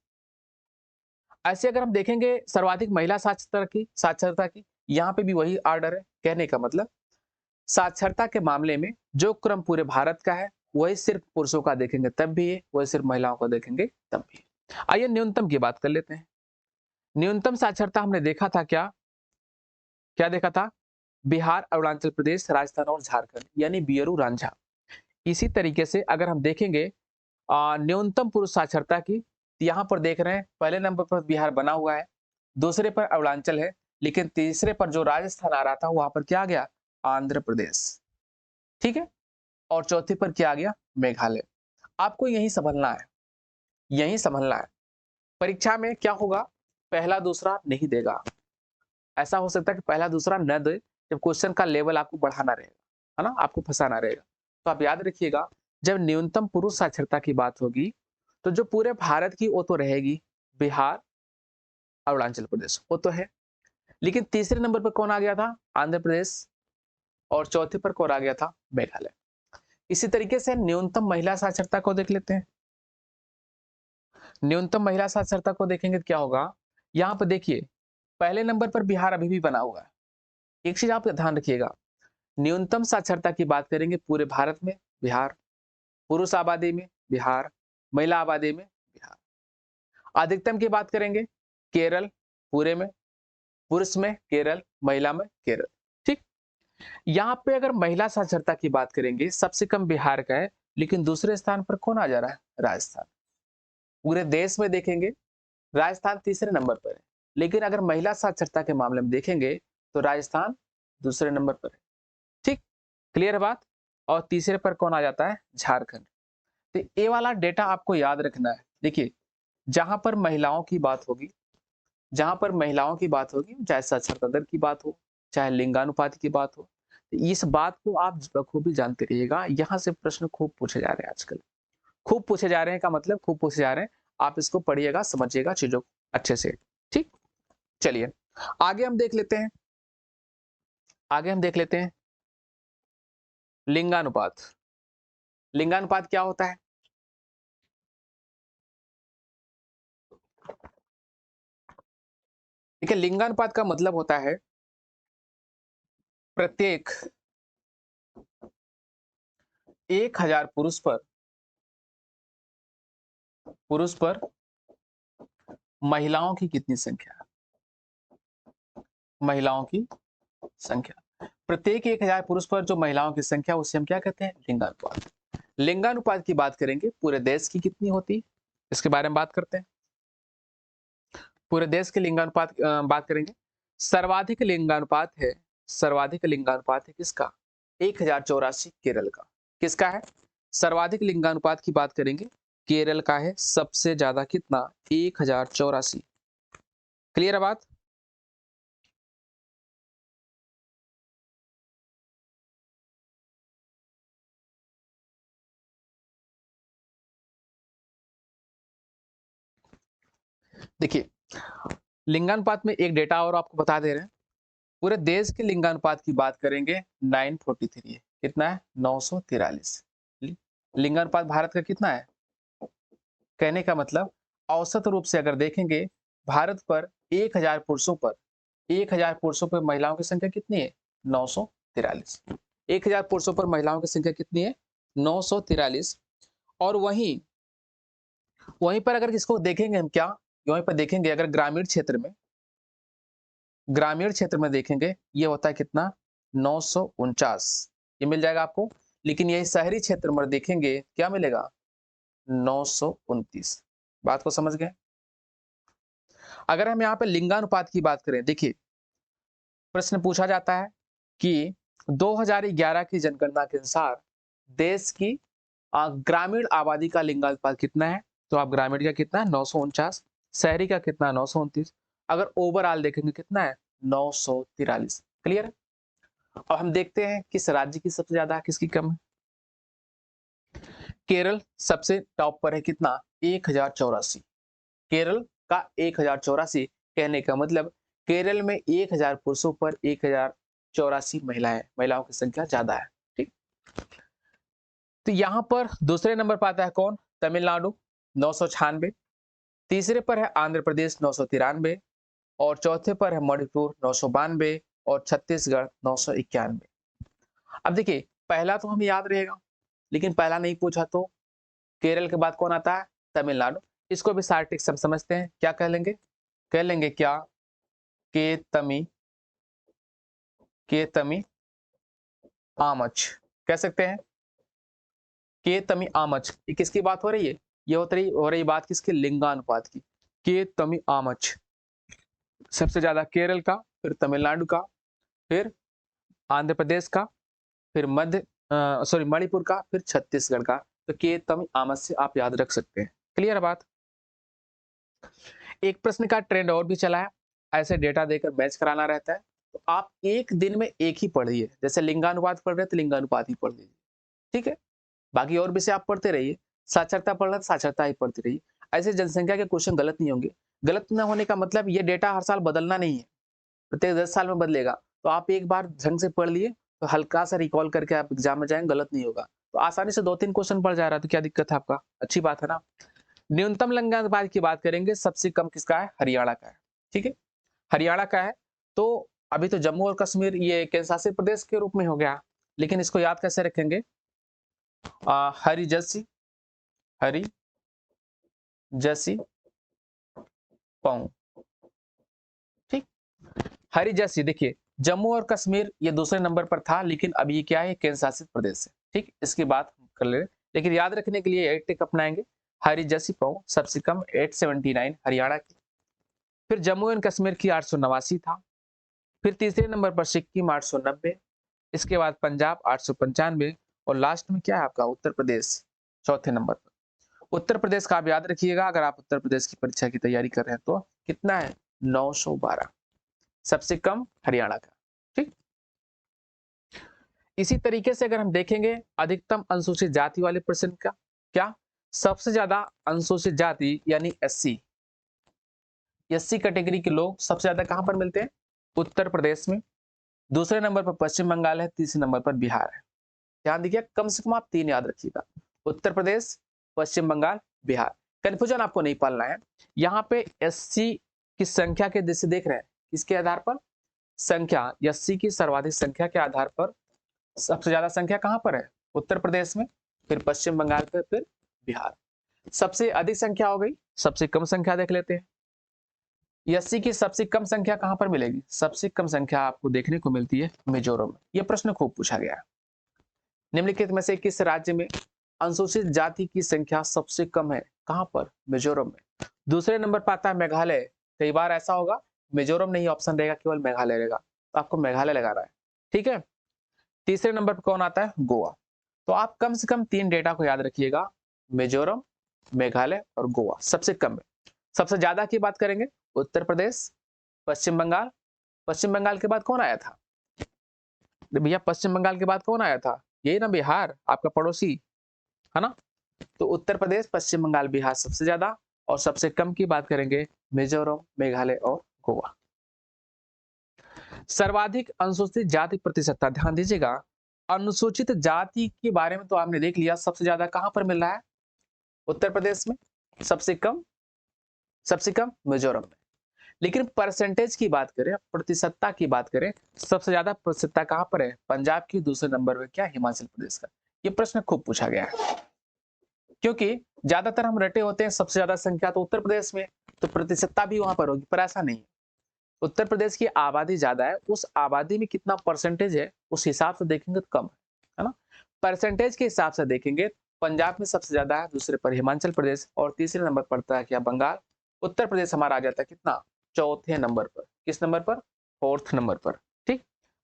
ऐसे अगर हम देखेंगे सर्वाधिक महिला साक्षरता की यहाँ पे भी वही आर्डर है। कहने का मतलब साक्षरता के मामले में जो क्रम पूरे भारत का है वही सिर्फ पुरुषों का देखेंगे तब भी है, वही सिर्फ महिलाओं का देखेंगे तब भी है। आइए न्यूनतम की बात कर लेते हैं। न्यूनतम साक्षरता हमने देखा था, क्या क्या देखा था? बिहार, अरुणाचल प्रदेश, राजस्थान और झारखंड, यानी बियरू रांझा। इसी तरीके से अगर हम देखेंगे न्यूनतम पुरुष साक्षरता की, यहाँ पर देख रहे हैं पहले नंबर पर बिहार बना हुआ है, दूसरे पर अरुणाचल है, लेकिन तीसरे पर जो राजस्थान आ रहा था वहां पर क्या आ गया? आंध्र प्रदेश। ठीक है, और चौथे पर क्या आ गया? मेघालय। आपको यही समझना है, यही समझना है। परीक्षा में क्या होगा? पहला दूसरा नहीं देगा। ऐसा हो सकता है कि पहला दूसरा न दे, जब क्वेश्चन का लेवल आपको बढ़ाना रहेगा, है ना, आपको फंसाना रहेगा। तो आप याद रखिएगा, जब न्यूनतम पुरुष साक्षरता की बात होगी तो जो पूरे भारत की वो तो रहेगी बिहार, अरुणाचल प्रदेश, वो तो है। लेकिन तीसरे नंबर पर कौन आ गया था? आंध्र प्रदेश, और चौथे पर कौन आ गया था? मेघालय। इसी तरीके से न्यूनतम महिला साक्षरता को देख लेते हैं। न्यूनतम महिला साक्षरता को देखेंगे तो क्या होगा? यहाँ पर देखिए पहले नंबर पर बिहार अभी भी बना हुआ है। एक चीज आप ध्यान रखिएगा, न्यूनतम साक्षरता की बात करेंगे पूरे भारत में बिहार, पुरुष आबादी में बिहार, महिला आबादी में बिहार। अधिकतम की बात करेंगे केरल, पूरे में पुरुष में केरल, महिला में केरल। ठीक, यहाँ पे अगर महिला साक्षरता की बात करेंगे सबसे कम बिहार का है, लेकिन दूसरे स्थान पर कौन आ जा रहा है? राजस्थान। पूरे देश में देखेंगे राजस्थान तीसरे नंबर पर है, लेकिन अगर महिला साक्षरता के मामले में देखेंगे तो राजस्थान दूसरे नंबर पर है। ठीक, क्लियर है बात? और तीसरे पर कौन आ जाता है? झारखंड। तो ये वाला डेटा आपको याद रखना है। देखिए जहां पर महिलाओं की बात होगी, जहां पर महिलाओं की बात होगी, चाहे साक्षरता दर की बात हो, चाहे लिंगानुपात की बात हो, तो इस बात को आप बखूबी जानते रहिएगा। यहाँ से प्रश्न खूब पूछे जा रहे हैं आजकल, खूब पूछे जा रहे हैं का मतलब खूब पूछे जा रहे हैं। आप इसको पढ़िएगा, समझिएगा चीजों को अच्छे से। ठीक, चलिए आगे हम देख लेते हैं। आगे हम देख लेते हैं लिंगानुपात। लिंगानुपात क्या होता है? ठीक है, लिंगानुपात का मतलब होता है प्रत्येक 1000 पुरुष पर महिलाओं की कितनी संख्या? महिलाओं की संख्या, प्रत्येक 1000 पुरुष पर जो महिलाओं की संख्या, उसे हम क्या कहते हैं? लिंगानुपात। लिंगानुपात की बात करेंगे, पूरे देश की कितनी होती, इसके बारे में बात करते हैं। पूरे देश के लिंगानुपात बात करेंगे। सर्वाधिक लिंगानुपात है, सर्वाधिक लिंगानुपात है किसका? 1084 केरल का। किसका है? सर्वाधिक लिंगानुपात की बात करेंगे, केरल का है। सबसे ज्यादा कितना? 1084। क्लियर है बात? देखिए, लिंगानुपात में एक डेटा और आपको बता दे रहे हैं। पूरे देश के लिंगानुपात की बात करेंगे 943 है। कितना है? 943। लिंगानुपात भारत का कितना है? कहने का मतलब औसत रूप से अगर देखेंगे, भारत पर 1000 पुरुषों पर महिलाओं की संख्या कितनी है? 943। 1000 पुरुषों पर महिलाओं की संख्या कितनी है? 943। और वहीं वहीं पर अगर इसको देखेंगे हम क्या, वहीं पर देखेंगे अगर ग्रामीण क्षेत्र में देखेंगे, ये होता है कितना? 949, ये मिल जाएगा आपको। लेकिन यही शहरी क्षेत्र में देखेंगे, क्या मिलेगा? 929। बात को समझ गए? अगर हम यहाँ पे लिंगानुपात की बात करें, देखिए प्रश्न पूछा जाता है कि 2011 की जनगणना के अनुसार देश की ग्रामीण आबादी का लिंगानुपात कितना है? तो आप ग्रामीण का कितना है? 949। शहरी का कितना? 929। अगर ओवरऑल देखेंगे कितना है? 943। क्लियर? अब हम देखते हैं किस राज्य की सबसे ज्यादा, किसकी कम है। केरल सबसे टॉप पर है, कितना? 1084। केरल का 1084। कहने का मतलब केरल में 1000 पुरुषों पर 1084 महिलाओं की संख्या ज्यादा है। ठीक, तो यहां पर दूसरे नंबर पर आता है कौन? तमिलनाडु 996। तीसरे पर है आंध्र प्रदेश 993। और चौथे पर है मणिपुर 992। और छत्तीसगढ़ 991। अब देखिए, पहला तो हमें याद रहेगा, लेकिन पहला नहीं पूछा तो केरल के बाद कौन आता है? तमिलनाडु। इसको भी सार्टिक सब समझते हैं, क्या कह लेंगे? कह लेंगे क्या? के तमी, के तमी आमच कह सकते हैं। के तमी आमच, ये किसकी बात हो रही है? ये हो रही बात किसकी? लिंगानुपात की। के तमी आमच सबसे ज्यादा केरल का, फिर तमिलनाडु का, फिर आंध्र प्रदेश का, फिर मणिपुर का, फिर छत्तीसगढ़ का। तो के तमी आमच से आप याद रख सकते हैं। क्लियर बात? एक प्रश्न का ट्रेंड और भी चला है, ऐसे डेटा देकर मैच कराना रहता है। तो आप एक दिन में एक ही पढ़िए, जैसे लिंगानुपात पढ़ रहे हैं तो लिंगानुपात ही पढ़ लीजिए। ठीक है, बाकी और विषय आप पढ़ते रहिए। साक्षरता पढ़ रहे हैं तो साक्षरता ही पढ़ते रहिए। ऐसे जनसंख्या के क्वेश्चन गलत नहीं होंगे। गलत न होने का मतलब ये डेटा हर साल बदलना नहीं है, प्रत्येक 10 साल में बदलेगा। तो आप एक बार ढंग से पढ़ लिए तो हल्का सा रिकॉल करके आप एग्जाम में जाएंगे, गलत नहीं होगा। तो आसानी से 2-3 क्वेश्चन पढ़ जा रहा है तो क्या दिक्कत है आपका? अच्छी बात है ना। न्यूनतम लिंगानुपात की बात करेंगे, सबसे कम किसका है? हरियाणा का है। ठीक है, हरियाणा का है। तो अभी तो जम्मू और कश्मीर ये केंद्र शासित प्रदेश के रूप में हो गया, लेकिन इसको याद कैसे रखेंगे? हरी जर्सी, हरी जर्सी पाऊं। ठीक, हरी जर्सी। देखिए, जम्मू और कश्मीर ये दूसरे नंबर पर था, लेकिन अब ये क्या है? केंद्र शासित प्रदेश है। ठीक, इसकी बात कर ले, लेकिन याद रखने के लिए 8 टिक अपनाएंगे। हरी जर्सी पाऊं सबसे कम 879 हरियाणा की। फिर जम्मू एंड कश्मीर की 889 था। फिर तीसरे नंबर पर सिक्किम 890। इसके बाद पंजाब 895। और लास्ट में क्या है आपका? उत्तर प्रदेश चौथे नंबर पर। उत्तर प्रदेश का आप याद रखिएगा, अगर आप उत्तर प्रदेश की परीक्षा की तैयारी कर रहे हैं तो कितना है? 912, सबसे कम हरियाणा का। ठीक, इसी तरीके से अगर हम देखेंगे अधिकतम अनुसूचित जाति वाले पर्सन का, क्या सबसे ज्यादा अनुसूचित जाति यानी एससी कैटेगरी के लोग सबसे ज्यादा कहां पर मिलते हैं? उत्तर प्रदेश में। दूसरे नंबर पर पश्चिम बंगाल है, तीसरे नंबर पर बिहार है। ध्यान दीजिए, कम से कम आप 3 याद रखिएगा, उत्तर प्रदेश, पश्चिम बंगाल, बिहार। कंफ्यूजन आपको नहीं पालना है। यहाँ पे एससी की संख्या के दृष्टि देख रहे हैं, किसके आधार पर? संख्या, एससी की सर्वाधिक संख्या के आधार पर सबसे ज्यादा संख्या कहां पर है? उत्तर प्रदेश में, फिर पश्चिम बंगाल पे, फिर बिहार। सबसे अधिक संख्या हो गई, सबसे कम संख्या देख लेते हैं। एससी की सबसे कम संख्या कहां पर मिलेगी? सबसे कम संख्या आपको देखने को मिलती है मिजोरम में। यह प्रश्न खूब पूछा गया है। निम्नलिखित में से किस राज्य में अनुसूचित जाति की संख्या सबसे कम है? कहां पर? मिजोरम में। दूसरे नंबर पर आता है मेघालय। कई बार ऐसा होगा मिजोरम नहीं ऑप्शन रहेगा, केवल मेघालय रहेगा, तो आपको मेघालय लगाना है, ठीक है। तीसरे नंबर पर कौन आता है? गोवा। तो आप कम से कम 3 डेटा को याद रखिएगा, मिजोरम, मेघालय और गोवा सबसे कम है। सबसे ज्यादा की बात करेंगे उत्तर प्रदेश, पश्चिम बंगाल। पश्चिम बंगाल के बाद कौन आया था भैया? पश्चिम बंगाल के बाद कौन आया था? यही ना, बिहार, आपका पड़ोसी है ना। तो उत्तर प्रदेश, पश्चिम बंगाल, बिहार सबसे ज्यादा, और सबसे कम की बात करेंगे मिजोरम, मेघालय और गोवा। सर्वाधिक अनुसूचित जाति प्रतिशतता, ध्यान दीजिएगा, अनुसूचित जाति के बारे में तो आपने देख लिया, सबसे ज्यादा कहां पर मिल रहा है? उत्तर प्रदेश में। सबसे कम मिजोरम में। लेकिन परसेंटेज की बात करें, प्रतिशतता की बात करें, सबसे ज्यादा प्रतिशतता कहां पर है? पंजाब की। दूसरे नंबर पर क्या? हिमाचल प्रदेश का। यह प्रश्न खूब पूछा गया है, क्योंकि ज्यादातर हम रटे होते हैं सबसे ज्यादा संख्या तो उत्तर प्रदेश में, तो प्रतिशतता भी वहां पर होगी, पर ऐसा नहीं है। उत्तर प्रदेश की आबादी ज्यादा है, उस आबादी में कितना परसेंटेज है उस हिसाब से देखेंगे तो कम है ना। परसेंटेज के हिसाब से देखेंगे, पंजाब में सबसे ज्यादा है, दूसरे पर हिमाचल प्रदेश, और तीसरे नंबर पर पड़ता है क्या? बंगाल। उत्तर प्रदेश हमारा आ जाता है कितना? चौथे नंबर पर। किस नंबर पर? 4th नंबर पर, ठीक।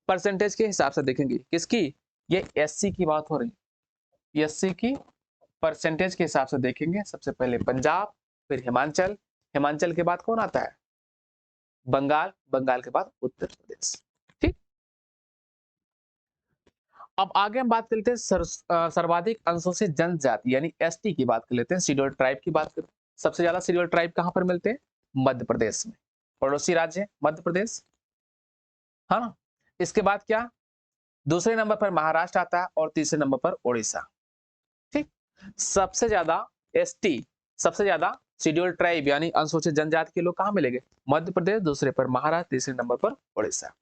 परसेंटेज के हिसाब से देखेंगे, किसकी? ये एससी की बात हो रही है, एससी की परसेंटेज के हिसाब से देखेंगे, सबसे पहले पंजाब, फिर हिमाचल, हिमाचल के बाद कौन आता है? बंगाल, बंगाल के बाद उत्तर प्रदेश, ठीक। अब आगे हम बात करते हैं सर्वाधिक अनुसूचित जनजाति यानी एसटी की बात कर लेते हैं, शेड्यूल ट्राइब की बात करते हैं। सबसे ज्यादा शेड्यूल ट्राइब कहां पर मिलते हैं? मध्य प्रदेश में। पड़ोसी राज्य है मध्य प्रदेश, है ना। इसके बाद क्या? दूसरे नंबर पर महाराष्ट्र आता है और तीसरे नंबर पर उड़ीसा, ठीक। सबसे ज्यादा एसटी, सबसे ज्यादा शेड्यूल ट्राइब यानी अनुसूचित जनजाति के लोग कहां मिलेंगे? मध्य प्रदेश, दूसरे पर महाराष्ट्र, तीसरे नंबर पर उड़ीसा।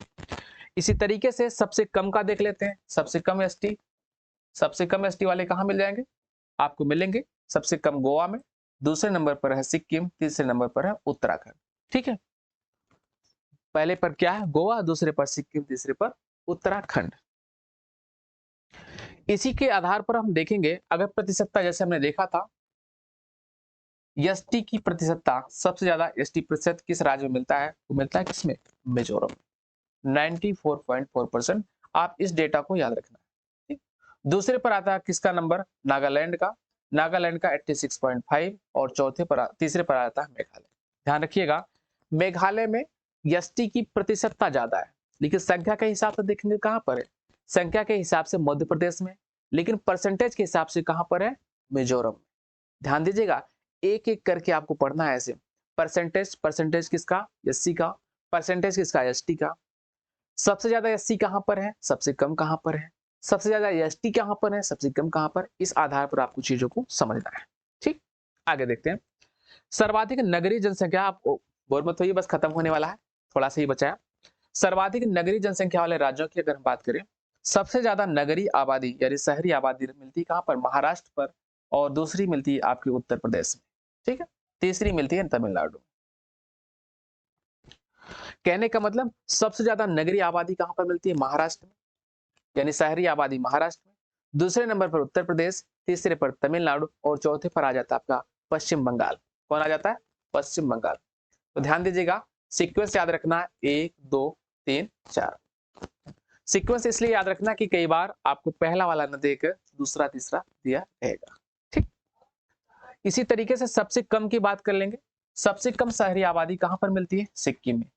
इसी तरीके से सबसे कम का देख लेते हैं, सबसे कम एसटी वाले कहां मिल जाएंगे? आपको मिलेंगे सबसे कम गोवा में, दूसरे नंबर पर है सिक्किम, तीसरे नंबर पर है उत्तराखंड, ठीक है। पहले पर क्या है? गोवा, दूसरे पर सिक्किम, तीसरे पर उत्तराखंड। इसी के आधार पर हम देखेंगे, अगर प्रतिशतता जैसे हमने देखा था, एसटी की प्रतिशतता सबसे ज्यादा एसटी प्रतिशत किस राज्य में मिलता है? वो मिलता है किसमें? मिजोरम, 94.4%। आप इस डेटा को याद रखना, ठीक। दूसरे पर आता है किसका नंबर? नागालैंड का, नागालैंड का 86.5, और तीसरे पर आता है मेघालय। ध्यान रखिएगा, मेघालय में एसटी की प्रतिशतता ज्यादा है, लेकिन संख्या के हिसाब से देखेंगे कहां पर है? संख्या के हिसाब से मध्य प्रदेश में, लेकिन परसेंटेज के हिसाब से कहां पर है? मिजोरम में। ध्यान दीजिएगा, एक एक करके आपको पढ़ना है ऐसे। परसेंटेज किसका? एससी का। परसेंटेज किसका? एसटी का। सबसे ज्यादा एससी कहां पर है? सबसे कम कहां पर है? सबसे ज्यादा एसटी कहां पर है? सबसे कम कहां पर? इस आधार पर आपको चीजों को समझना है, ठीक। आगे देखते हैं, सर्वाधिक नगरीय जनसंख्या, आपको बोल मत होइए, बस खत्म होने वाला है, थोड़ा सा ही बचा है। सर्वाधिक नगरीय जनसंख्या वाले राज्यों की अगर हम बात करें, सबसे ज्यादा नगरीय आबादी यानी शहरी आबादी मिलती कहां पर? महाराष्ट्र पर, और दूसरी मिलती है आपके उत्तर प्रदेश में, ठीक है। तीसरी मिलती है तमिलनाडु। कहने का मतलब सबसे ज्यादा नगरीय आबादी कहां पर मिलती है? महाराष्ट्र में, यानी शहरी आबादी महाराष्ट्र में। दूसरे नंबर पर उत्तर प्रदेश, तीसरे पर तमिलनाडु, और चौथे पर आ जाता है आपका पश्चिम बंगाल। कौन आ जाता है? पश्चिम बंगाल। तो ध्यान दीजिएगा, सीक्वेंस याद रखना है, 1 2 3 4। सीक्वेंस इसलिए याद रखना कि कई बार आपको पहला वाला न देकर दूसरा तीसरा दिया रहेगा, ठीक। इसी तरीके से सबसे कम की बात कर लेंगे। सबसे कम शहरी आबादी कहां पर मिलती है? सिक्किम में।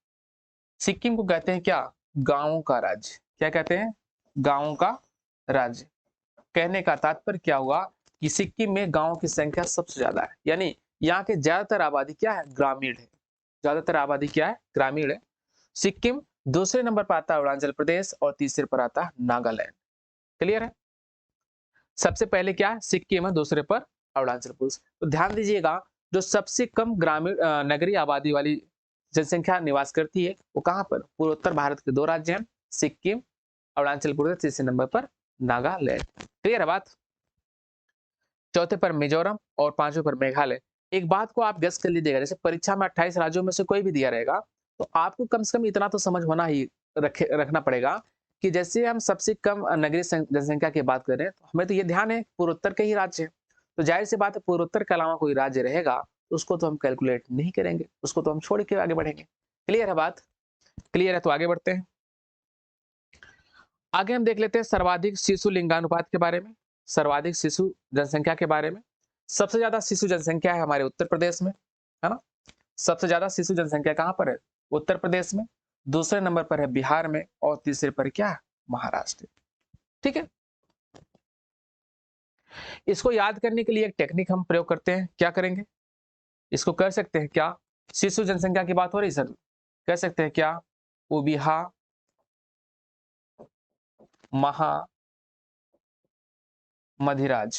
सिक्किम को कहते हैं क्या? गांवों का राज्य। क्या कहते हैं? गांवों का राज्य। कहने का तात्पर्य क्या हुआ कि सिक्किम में गांवों की संख्या सबसे ज्यादा है, यानी यहाँ के ज्यादातर आबादी क्या है, ग्रामीण है। ज्यादातर आबादी क्या है, ग्रामीण है। सिक्किम दूसरे नंबर पर आता है अरुणाचल प्रदेश और तीसरे पर आता है नागालैंड। क्लियर है? सबसे पहले क्या है, सिक्किम है, दूसरे पर अरुणाचल प्रदेश। तो ध्यान दीजिएगा, जो सबसे कम ग्रामीण नगरीय आबादी वाली जनसंख्या निवास करती है वो कहां पर, पूर्वोत्तर भारत के दो राज्य हैं, सिक्किम, अरुणाचल प्रदेश, तीसरे नंबर पर नागालैंड। क्लियर है बात? चौथे पर मिजोरम और पांचवें पर मेघालय। एक बात को आप गेस कर लीजिएगा, जैसे परीक्षा में 28 राज्यों में से कोई भी दिया रहेगा, तो आपको कम से कम इतना तो समझ होना ही रखना पड़ेगा कि जैसे हम सबसे कम नगरीय जनसंख्या की बात कर रहे हैं, तो हमें तो ये ध्यान है पूर्वोत्तर के ही राज्य हैं। तो जाहिर सी बात है, पूर्वोत्तर के अलावा कोई राज्य रहेगा तो उसको तो हम कैलकुलेट नहीं करेंगे, उसको तो हम छोड़ के आगे बढ़ेंगे। क्लियर है बात? क्लियर है, तो आगे बढ़ते हैं। आगे हम देख लेते हैं सर्वाधिक शिशु लिंगानुपात के बारे में, सर्वाधिक शिशु जनसंख्या के बारे में। सबसे ज्यादा शिशु जनसंख्या है हमारे उत्तर प्रदेश में, है ना? सबसे ज्यादा शिशु जनसंख्या कहां पर है, उत्तर प्रदेश में। दूसरे नंबर पर है बिहार में और तीसरे पर क्या है, महाराष्ट्र। ठीक है, इसको याद करने के लिए एक टेक्निक हम प्रयोग करते हैं। क्या करेंगे, इसको कर सकते हैं क्या, शिशु जनसंख्या की बात हो रही सर, कह सकते हैं क्या, उबिहा महा मधिराज।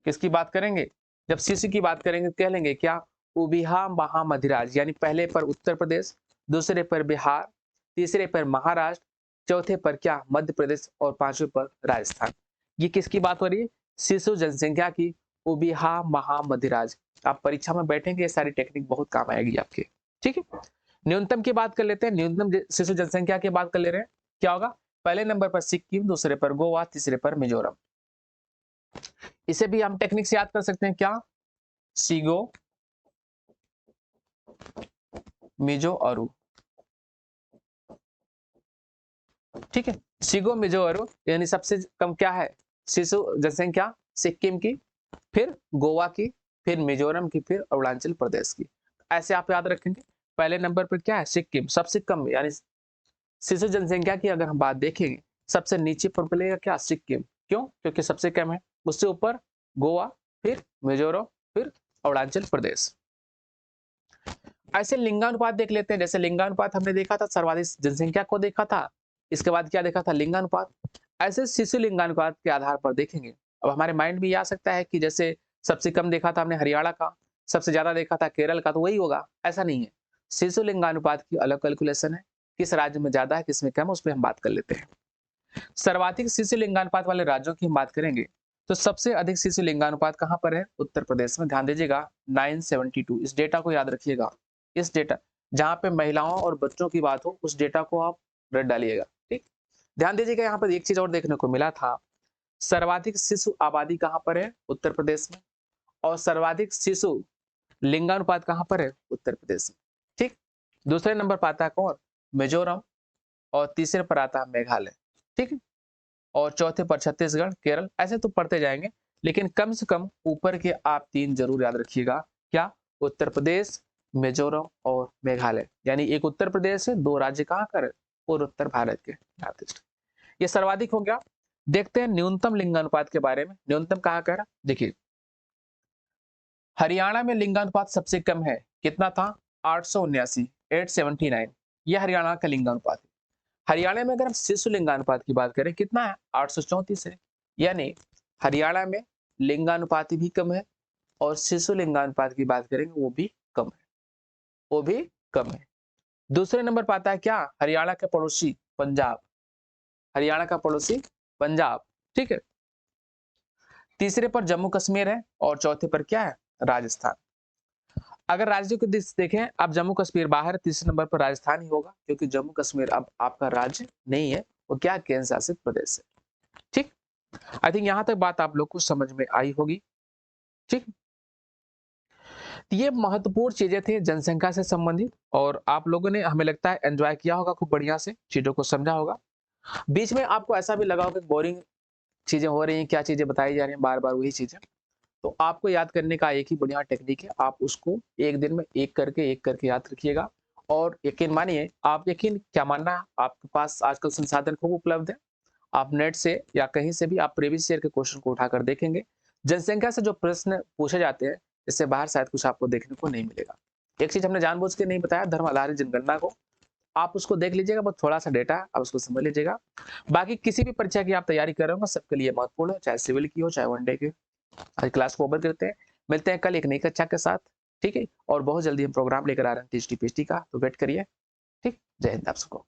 किसकी बात करेंगे, जब शिशु की बात करेंगे कह लेंगे क्या, उबिहा महा मधिराज, यानी पहले पर उत्तर प्रदेश, दूसरे पर बिहार, तीसरे पर महाराष्ट्र, चौथे पर क्या, मध्य प्रदेश और पांचवें पर राजस्थान। ये किसकी बात हो रही है, शिशु जनसंख्या की, उबिहा महा मधिराज। आप परीक्षा में बैठेंगे ये सारी टेक्निक बहुत काम आएगी आपके। ठीक है, न्यूनतम की बात कर लेते हैं, न्यूनतम शिशु जनसंख्या की बात कर ले रहे हैं, क्या होगा, पहले नंबर पर सिक्किम, दूसरे पर गोवा, तीसरे पर मिजोरम। इसे भी हम टेक्निक से याद कर सकते हैं, क्या, सीगो मिजो अरु। ठीक है, सीगो मिजो अरु, यानी सबसे कम क्या है शिशु जनसंख्या, सिक्किम की, फिर गोवा की, फिर मिजोरम की, फिर अरुणाचल प्रदेश की। ऐसे आप याद रखेंगे। पहले नंबर पर क्या है, सिक्किम, सबसे कम, यानी शिशु जनसंख्या की अगर हम बात देखेंगे, सबसे नीचे पर मिलेगा क्या, सिक्किम। क्यों, क्योंकि सबसे कम है। उससे ऊपर गोवा, फिर मिजोरम, फिर अरुणाचल प्रदेश। ऐसे लिंगानुपात देख लेते हैं। जैसे लिंगानुपात हमने देखा था, सर्वाधिक जनसंख्या को देखा था, इसके बाद क्या देखा था, लिंगानुपात। ऐसे शिशु लिंगानुपात के आधार पर देखेंगे। अब हमारे माइंड में ये आ सकता है कि जैसे सबसे कम देखा था हमने हरियाणा का, सबसे ज्यादा देखा था केरल का, तो वही होगा, ऐसा नहीं है। शिशु लिंगानुपात की अलग कैलकुलेशन है, किस राज्य में ज्यादा है किसमें कम, उस पर हम बात कर लेते हैं। सर्वाधिक शिशु लिंगानुपात वाले राज्यों की हम बात करेंगे, तो सबसे अधिक शिशु लिंगानुपात कहां पर है, उत्तर प्रदेश में। ध्यान दीजिएगा 972, इस डेटा को याद रखिएगा। इस डेटा, जहां पे महिलाओं और बच्चों की बात हो, उस डेटा को आप रट डालिएगा। ठीक, ध्यान दीजिएगा। यहाँ पर एक चीज और देखने को मिला था, सर्वाधिक शिशु आबादी कहां पर है, उत्तर प्रदेश में, और सर्वाधिक शिशु लिंगानुपात कहां पर है, उत्तर प्रदेश में। ठीक, दूसरे नंबर पर आता है कौन, मिजोरम, और तीसरे पर आता है मेघालय। ठीक है, और चौथे पर छत्तीसगढ़, केरल। ऐसे तो पढ़ते जाएंगे, लेकिन कम से कम ऊपर के आप तीन जरूर याद रखिएगा, क्या, उत्तर प्रदेश, मिजोरम और मेघालय। यानी एक उत्तर प्रदेश है, दो राज्य कहां कर, पूर्व उत्तर भारत के नॉर्थ ईस्ट। ये सर्वाधिक हो गया। देखते हैं न्यूनतम लिंगानुपात के बारे में। न्यूनतम कहां कर, देखिए हरियाणा में लिंगानुपात सबसे कम है, कितना था, 879, 879। यह हरियाणा का लिंगानुपात है। हरियाणा में अगर हम शिशु लिंगानुपात की बात करें, कितना है, 834 है। यानी हरियाणा में लिंगानुपात भी कम है, और शिशु लिंगानुपात की बात करेंगे वो भी कम है, वो भी कम है। दूसरे नंबर पर आता है क्या, हरियाणा का पड़ोसी पंजाब, हरियाणा का पड़ोसी पंजाब। ठीक है, तीसरे पर जम्मू कश्मीर है, और चौथे पर क्या है, राजस्थान। अगर राज्यों को देखें, अब जम्मू कश्मीर बाहर, तीसरे नंबर पर राजस्थान ही होगा, क्योंकि जम्मू कश्मीर अब आपका राज्य नहीं है, वो क्या, केंद्र शासित प्रदेश है। ठीक, आई थिंक यहां तक बात आप लोग को समझ में आई होगी। ठीक, ये महत्वपूर्ण चीजें थी जनसंख्या से संबंधित, और आप लोगों ने, हमें लगता है, एंजॉय किया होगा, खूब बढ़िया से चीजों को समझा होगा। बीच में आपको ऐसा भी लगा होगा कि बोरिंग चीजें हो रही हैं, क्या चीजें बताई जा रही हैं, बार बार वही चीजें। तो आपको याद करने का एक ही बढ़िया टेक्निक है, आप उसको एक दिन में एक करके याद रखिएगा। और यकीन मानिए, आप यकीन क्या मानना है, आपके पास आजकल संसाधन खूब उपलब्ध है, आप नेट से या कहीं से भी आप प्रीवियस ईयर के क्वेश्चन को उठाकर देखेंगे। जनसंख्या से जो प्रश्न पूछे जाते हैं, इससे बाहर शायद कुछ आपको देखने को नहीं मिलेगा। एक चीज हमने जानबूझ के नहीं बताया, धर्म आधारित जनगणना को आप उसको देख लीजिएगा, बहुत थोड़ा सा डेटा आप उसको समझ लीजिएगा। बाकी किसी भी परीक्षा की आप तैयारी कर रहे हो, सबके लिए महत्वपूर्ण है, चाहे सिविल की हो चाहे वनडे की। आज क्लास को ओवर करते हैं, मिलते हैं कल एक नई कक्षा के साथ, ठीक है। और बहुत जल्दी हम प्रोग्राम लेकर आ रहे हैं टीएसटी पीएचडी का, तो वेट करिए, ठीक। जय हिंद आप सबको।